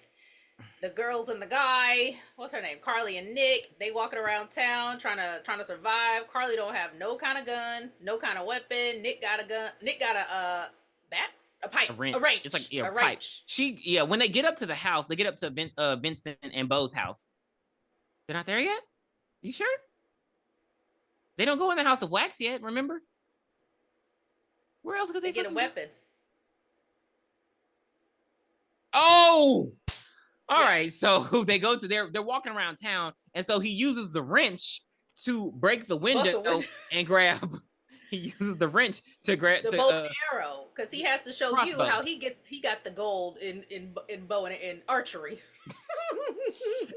the girls and the guy. What's her name? Carly and Nick. They walking around town trying to survive. Carly don't have no kind of gun, no kind of weapon. Nick got a gun. Nick got a bat, a pipe, a wrench. It's like a pipe. Wrench. When they get up to the house, they get up to Vincent and Bo's house. They're not there yet? You sure? They don't go in the House of Wax yet, remember? Where else could they get a weapon? Oh! All right, so they go to they're walking around town, and so he uses the wrench to break the window and grab. He uses the wrench to grab the bow and arrow because he has to show crossbow. You how he got the gold in bow and in archery.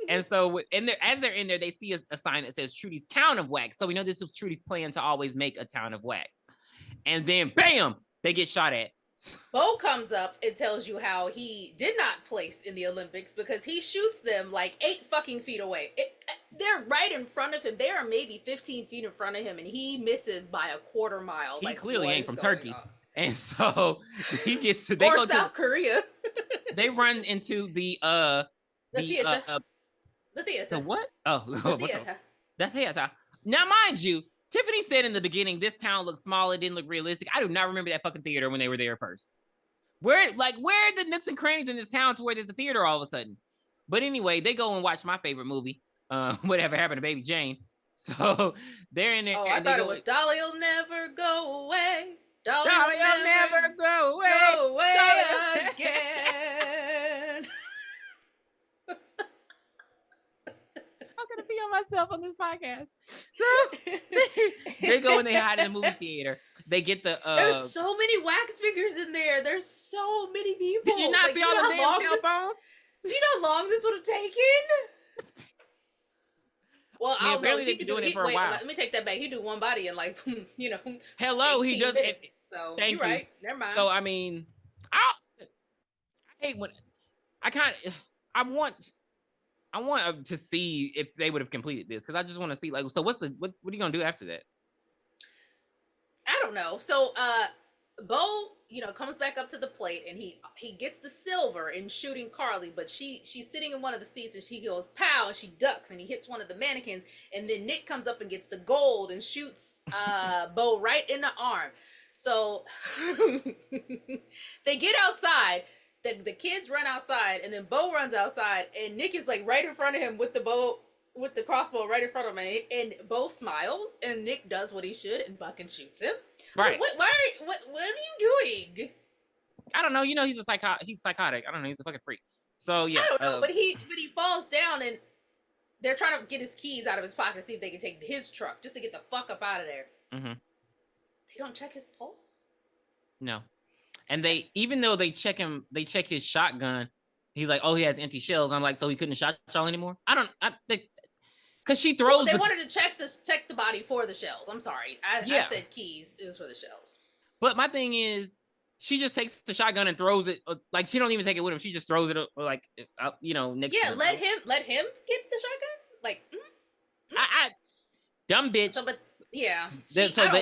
And so as they're in there, they see a sign that says Trudy's Town of Wax. So we know this was Trudy's plan to always make a town of wax. And then bam, they get shot at. Bo comes up and tells you how he did not place in the Olympics because he shoots them like 8 fucking feet away. They're right in front of him. They are maybe 15 feet in front of him, and he misses by a quarter mile. He clearly ain't from Turkey. And so he gets to... Or South Korea. They run into the theater. The theater. The what? Oh, the theater. The theater. Now, mind you, Tiffany said in the beginning, this town looked small. It didn't look realistic. I do not remember that fucking theater when they were there first. Where are the nooks and crannies in this town to where there's a theater all of a sudden? But anyway, they go and watch my favorite movie, Whatever Happened to Baby Jane. So they're in there. Oh, I thought it was Dolly'll Never Go Away. Dolly'll never go away. Go away again. I'm gonna feel myself on this podcast. So they go and they hide in the movie theater. They get the there's so many wax figures in there. There's so many people. Did you not see all the damn cell phones? Do you know how long this would have taken? Well, I don't know. They've been doing it for a while. Let me take that back. He do one body in like, Hello, he does it. So you're right. Never mind. So I mean, I hate when I want to see if they would have completed this because I just want to see so what are you gonna do after that? I don't know. So Bo, comes back up to the plate and he gets the silver in shooting Carly, but she's sitting in one of the seats and she goes pow and she ducks and he hits one of the mannequins and then Nick comes up and gets the gold and shoots Bo right in the arm. So they get outside. The kids run outside and then Bo runs outside and Nick is like right in front of him with the crossbow right in front of him and Bo smiles and Nick does what he should and fucking shoots him. Right. What are you doing? I don't know. He's psychotic. I don't know. He's a fucking freak. So yeah. I don't know. But he falls down and they're trying to get his keys out of his pocket to see if they can take his truck just to get the fuck up out of there. Mm-hmm. They don't check his pulse? No. And even though they check his shotgun, he's like, oh, he has empty shells. I'm like, so he couldn't shot y'all anymore? I think because she throws. Well, they wanted to check the body for the shells. I'm sorry. I said keys. It was for the shells. But my thing is, she just takes the shotgun and throws it. Like she don't even take it with him. She just throws it next. Yeah, to let him get the shotgun. Like, I dumb bitch. So, but yeah.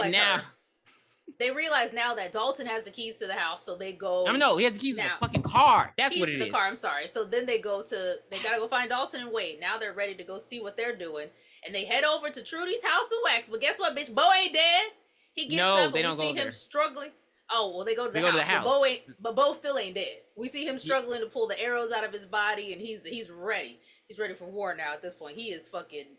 Now. They realize now that Dalton has the keys to the house, so they go. I mean, no, he has the keys to the fucking car. That's what it is. Keys to the car. I'm sorry. So then they gotta go find Dalton and Wade. Now they're ready to go see what they're doing, and they head over to Trudy's House of Wax. But guess what, bitch? Bo ain't dead. He gets up and we see him struggling. Oh, well, they go to They the go to house. the house. But Bo still ain't dead. We see him struggling to pull the arrows out of his body, and he's ready. He's ready for war now. At this point, he is fucking.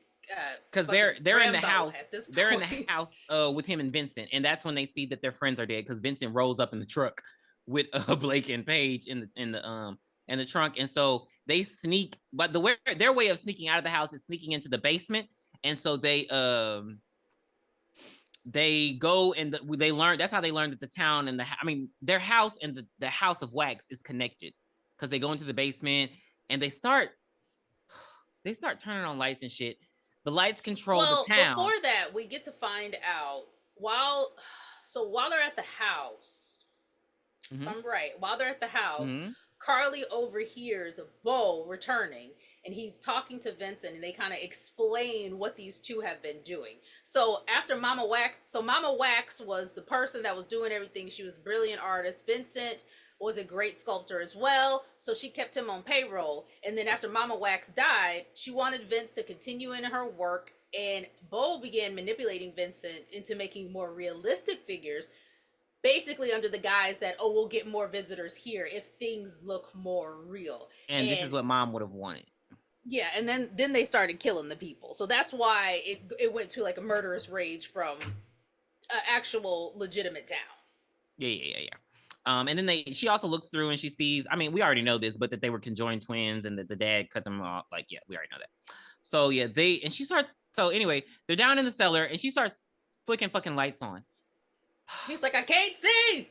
Because they're in the Rambo house. at this They're in the point. house with him and Vincent, and that's when they see that their friends are dead. Because Vincent rolls up in the truck with Blake and Paige in the trunk, and so they sneak. But their way of sneaking out of the house is sneaking into the basement, and so they go and they learn. That's how they learn that the town and their house and the house of wax is connected, because they go into the basement and they start turning on lights and shit. The lights control the town. Before that, we get to find out while they're at the house. Mm-hmm. If I'm right, while they're at the house, Mm-hmm. Carly overhears Bo returning, and he's talking to Vincent, and they kind of explain what these two have been doing. So after Mama Wax was the person that was doing everything. She was a brilliant artist. Vincent was a great sculptor as well, so she kept him on payroll. And then after Mama Wax died, she wanted Vince to continue in her work, and Bo began manipulating Vincent into making more realistic figures, basically under the guise that, oh, we'll get more visitors here if things look more real. And this is what Mom would have wanted. Yeah, and then they started killing the people. So that's why it went to like a murderous rage from an actual legitimate town. Yeah. And then she also looks through and she sees, we already know this, but that they were conjoined twins and that the dad cut them off. Like, yeah, we already know that. So yeah, anyway, they're down in the cellar and she starts flicking fucking lights on. He's like, I can't see.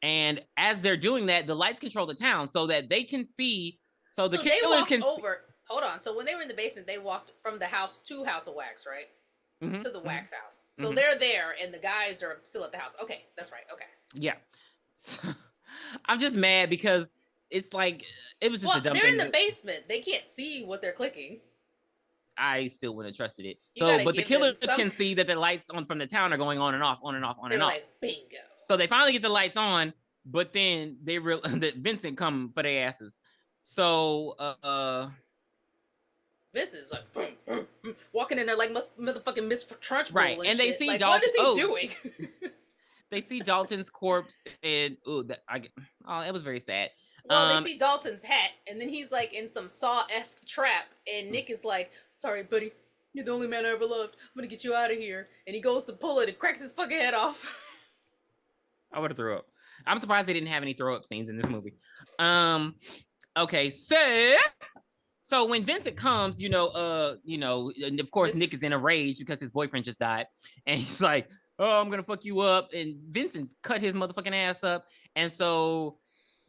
And as they're doing that, the lights control the town so that they can see. So the killers can over. Hold on. So when they were in the basement, they walked from the house to House of Wax, right? Mm-hmm. To the Wax house. So they're there, and the guys are still at the house. Okay, that's right. Okay. Yeah. So, I'm just mad because it's like it was just a dumb thing. They're in the basement. They can't see what they're clicking. I still wouldn't have trusted it. But the killers can see that the lights from the town are going on and off, on and off, on and off. Like, bingo. So they finally get the lights on, but then they realize that Vincent come for their asses. So Vincent's like walking in there like motherfucking Miss Trunchbull, right? And they shit. see like, Dalton. What is he doing? They see Dalton's corpse, and it was very sad. Well, they see Dalton's hat, and then he's like in some Saw-esque trap, and Nick is like, "Sorry, buddy, you're the only man I ever loved. I'm gonna get you out of here." And he goes to pull it and cracks his fucking head off. I would have threw up. I'm surprised they didn't have any throw up scenes in this movie. Okay, so when Vincent comes, and of course Nick is in a rage because his boyfriend just died, and he's like, "Oh, I'm gonna fuck you up," and Vincent cut his motherfucking ass up, and so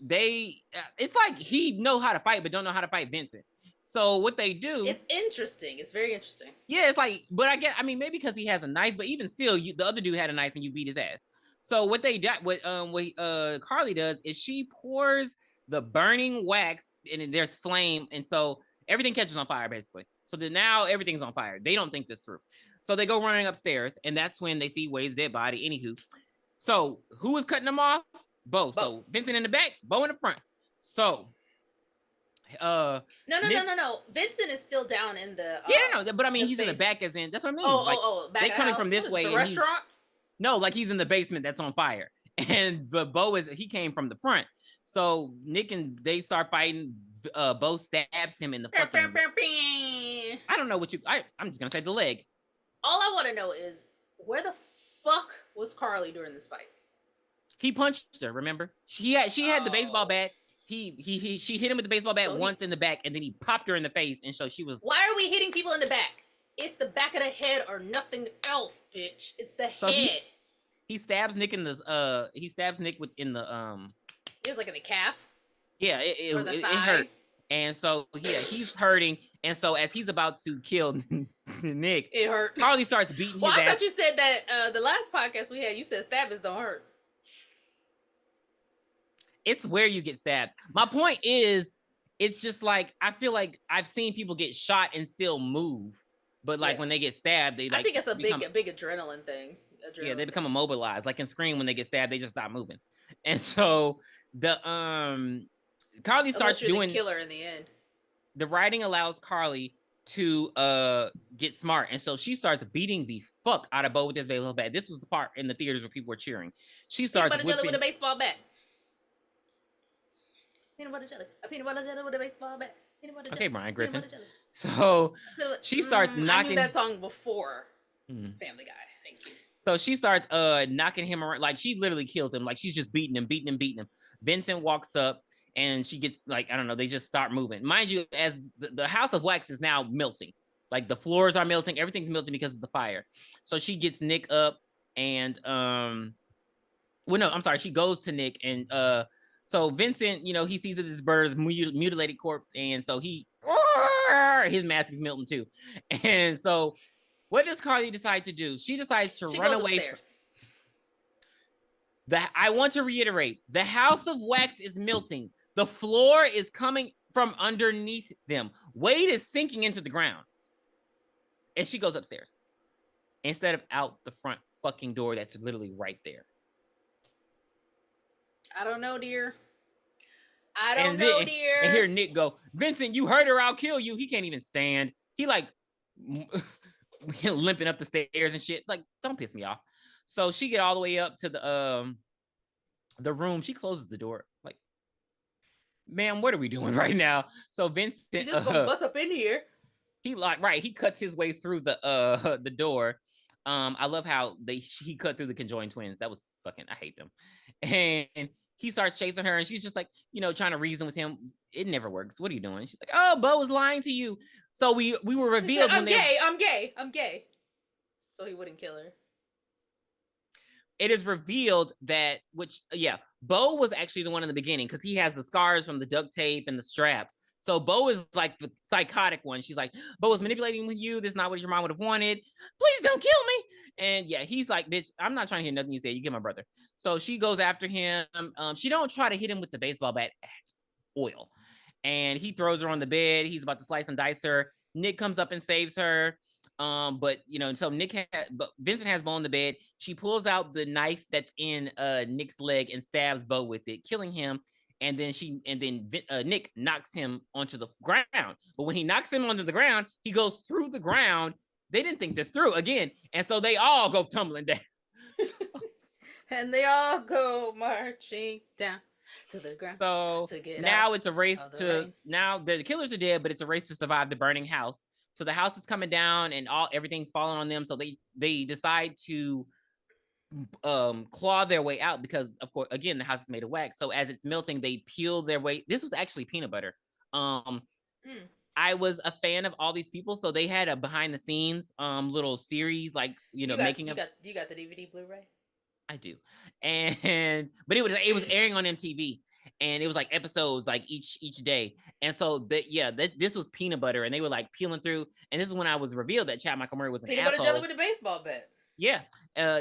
it's like he know how to fight but don't know how to fight Vincent. So what they do, it's interesting. It's very interesting. Yeah, it's like, but maybe because he has a knife, but even still, the other dude had a knife and you beat his ass. So what Carly does is she pours the burning wax and there's flame, and so everything catches on fire basically. So then now everything's on fire. They don't think this through. So they go running upstairs, and that's when they see Wade's dead body. Anywho, so who is cutting them off? Bo. So Vincent in the back, Bo in the front. So no. Vincent is still down in the but he's in the back, as in, that's what I mean. Back they coming from this way. The restaurant? No, like he's in the basement that's on fire, but Bo he came from the front. So Nick and they start fighting. Bo stabs him in the fucking. I don't know what I'm just gonna say the leg. All I want to know is where the fuck was Carly during this fight? He punched her. Remember, she had the baseball bat. She hit him with the baseball bat once in the back, and then he popped her in the face, and so she was. Why are we hitting people in the back? It's the back of the head or nothing else, bitch. It's the head. He stabs Nick in the He stabs Nick within the It was like in the calf. Yeah, it hurt, and so he's hurting, and so as he's about to kill Nick, it hurt. Carly starts beating his ass. I thought you said that the last podcast we had. You said stabbings don't hurt. It's where you get stabbed. My point is, it's just like, I feel like I've seen people get shot and still move, but like when they get stabbed, they like. I think it's a big adrenaline thing. Yeah, they become immobilized. Like in Scream, when they get stabbed, they just stop moving. And so the Carly starts doing the killer in the end. The writing allows Carly to get smart. And so she starts beating the fuck out of Bo with this baseball bat. This was the part in the theaters where people were cheering. She Peanut starts butter jelly with a whipping. baseball bat. Peanut butter jelly. A peanut butter jelly with a baseball bat. Peanut butter jelly. Okay, Brian Peanut Griffin. butter jelly. So she starts I knocking. knew that song before Family Guy. Thank you. So she starts knocking him around. Like, she literally kills him. Like, she's just beating him. Vincent walks up and she gets, like, I don't know, they just start moving. Mind you, as the House of Wax is now melting. Like, the floors are melting, everything's melting because of the fire. So she gets Nick up and she goes to Nick, and so Vincent, he sees that this bird's mutilated corpse, and so his mask is melting too. And so what does Carly decide to do? She decides to run away. Upstairs. I want to reiterate, the House of Wax is melting. The floor is coming from underneath them. Weight is sinking into the ground. And she goes upstairs instead of out the front fucking door that's literally right there. I don't know, dear. I don't know, dear. And here Nick go, Vincent, you hurt her, I'll kill you. He can't even stand. He like limping up the stairs and shit. Like, don't piss me off. So she get all the way up to the room. She closes the door. Like, ma'am, what are we doing right now? So Vincent, you just gonna bust up in here. He cuts his way through the door. I love how he cut through the conjoined twins. That was fucking, I hate them. And he starts chasing her, and she's just like, trying to reason with him. It never works. What are you doing? She's like, oh, Bo was lying to you. So we were revealed. I'm gay. So he wouldn't kill her. It is revealed that, Bo was actually the one in the beginning because he has the scars from the duct tape and the straps. So Bo is like the psychotic one. She's like, Bo was manipulating with you. This is not what your mom would have wanted. Please don't kill me. And yeah, he's like, bitch, I'm not trying to hear nothing you say. You get my brother. So she goes after him. She don't try to hit him with the baseball bat at all. And he throws her on the bed. He's about to slice and dice her. Nick comes up and saves her. But so but Vincent has Bo on the bed. She pulls out the knife that's in Nick's leg and stabs Bo with it, killing him. And then Nick knocks him onto the ground. But when he knocks him onto the ground, he goes through the ground. They didn't think this through again. And so they all go tumbling down. And they all go marching down to the ground. So now it's a race now the killers are dead, but it's a race to survive the burning house. So the house is coming down and everything's falling on them. So they decide to claw their way out because, of course, again, the house is made of wax. So as it's melting, they peel their way. This was actually peanut butter. I was a fan of all these people, so they had a behind the scenes little series, like making up. You got the DVD Blu-ray? I do, but it was airing on MTV, and it was like episodes like each day, and so this was peanut butter, and they were like peeling through, and this is when I was revealed that Chad Michael Murray was an peanut asshole. Butter jelly with a baseball bat. Yeah,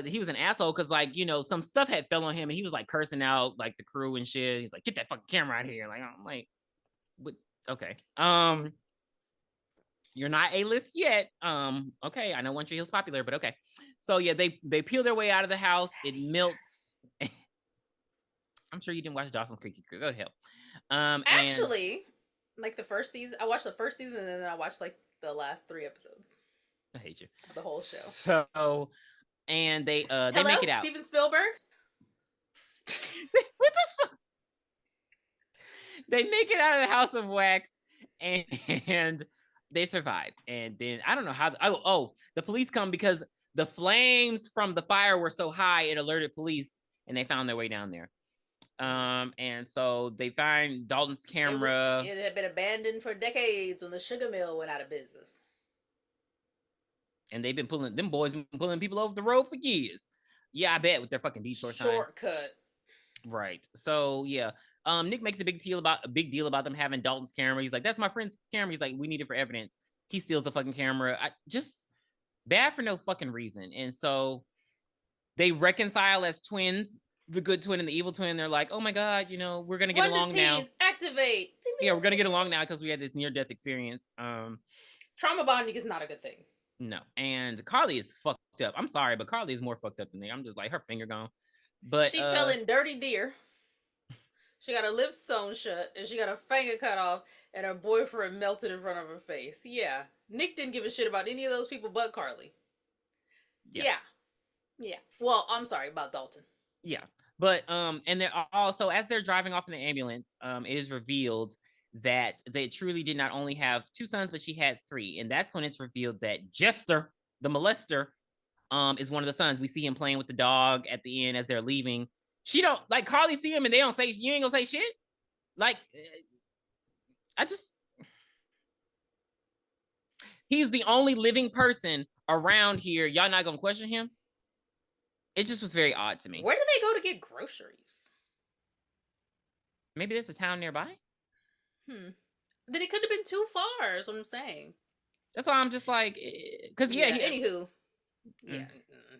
he was an asshole because some stuff had fell on him, and he was like cursing out like the crew and shit. He's like, "Get that fucking camera out here!" Like, I'm like, "What? Okay, you're not A-list yet. Okay, I know One Tree Hill's popular, but okay." So yeah, they peel their way out of the house. It melts. I'm sure you didn't watch Dawson's Creek. Go to hell. Actually, like the first season, I watched the first season, and then I watched like the last 3 episodes. I hate you. The whole show. So, and they make it out. Steven Spielberg. What the fuck? They make it out of the House of Wax, and they survive. And then I don't know how. The police come because the flames from the fire were so high it alerted police, and they found their way down there. And so they find Dalton's camera. It had been abandoned for decades when the sugar mill went out of business. And they've been pulling people over the road for years. Yeah, I bet, with their fucking detour time. Shortcut. Right. So yeah. Nick makes a big deal about them having Dalton's camera. He's like, "That's my friend's camera." He's like, "We need it for evidence." He steals the fucking camera. Just bad for no fucking reason. And so they reconcile as twins, the good twin and the evil twin. They're like, "Oh my God, we're gonna get along now." Activate. Yeah, we're gonna get along now because we had this near-death experience. Trauma bonding is not a good thing. No, and Carly is fucked up. I'm sorry, but Carly is more fucked up than me. I'm just like, her finger gone. But she fell in Dirty Deer. She got her lips sewn shut, and she got her finger cut off, and her boyfriend melted in front of her face. Yeah. Nick didn't give a shit about any of those people but Carly. Yeah. Yeah. Yeah. Well, I'm sorry about Dalton. Yeah. But and they're also, as they're driving off in the ambulance, it is revealed that they truly did not only have 2 sons, but she had 3. And that's when it's revealed that Jester, the molester, is one of the sons. We see him playing with the dog at the end as they're leaving. She don't like Carly see him and they don't say, you ain't gonna say shit. Like, he's the only living person around here. Y'all not gonna question him? It just was very odd to me. Where do they go to get groceries? Maybe there's a town nearby. Then it could have been too far, is what I'm saying. That's why I'm just like, because anywho, yeah,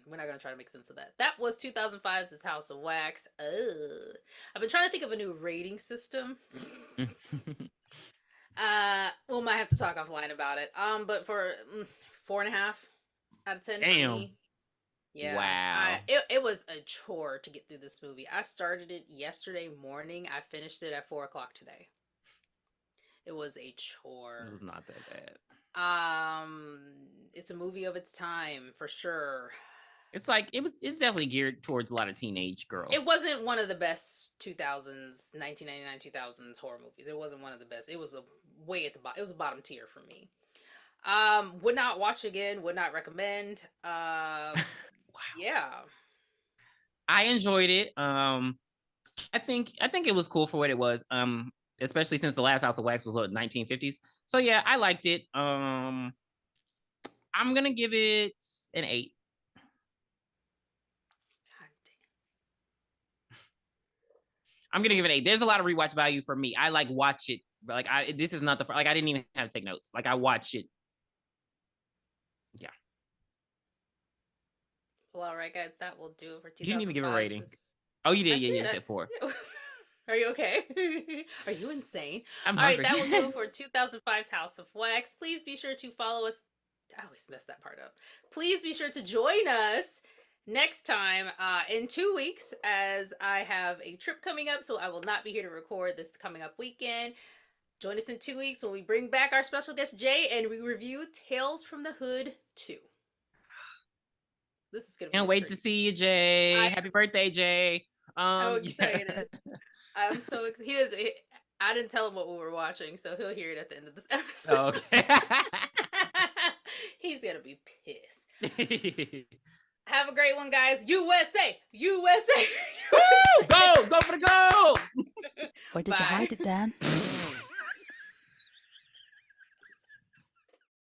we're not gonna try to make sense of that. That was 2005's House of Wax. I've been trying to think of a new rating system. We might have to talk offline about it. But for 4.5 out of 10. Damn. Yeah. Wow. It was a chore to get through this movie. I started it yesterday morning. I finished it at 4:00 today. It was a chore. It was not that bad. It's a movie of its time for sure. It's like it's definitely geared towards a lot of teenage girls. It wasn't one of the best 1999 2000s horror movies. It wasn't one of the best. It was way at the bottom. It was a bottom tier for me. Would not watch again. Would not recommend. Wow. Yeah. I enjoyed it. I think it was cool for what it was. Especially since the last House of Wax was 1950s. So yeah, I liked it. I'm gonna give it an 8. God damn. I'm gonna give it an 8. There's a lot of rewatch value for me. I like watch it. Like this is not the I didn't even have to take notes. Like I watch it. Yeah. Well, all right, guys, that will do it for 2005. You didn't even give a rating. Oh, you did. Yeah, you said 4. Are you okay? Are you insane? I'm hungry. All right, that will do it for 2005's House of Wax. Please be sure to follow us. I always mess that part up. Please be sure to join us next time in 2 weeks, as I have a trip coming up, so I will not be here to record this coming up weekend. Join us in 2 weeks when we bring back our special guest Jay and we review Tales from the Hood 2. This is gonna be. Can't wait to see you, Jay. Happy birthday, Jay. I'm excited. I'm so excited. I didn't tell him what we were watching, so he'll hear it at the end of this episode. Okay. He's gonna be pissed. Have a great one, guys. USA! USA! Woo! Go for the goal! Where did you hide it, Dan?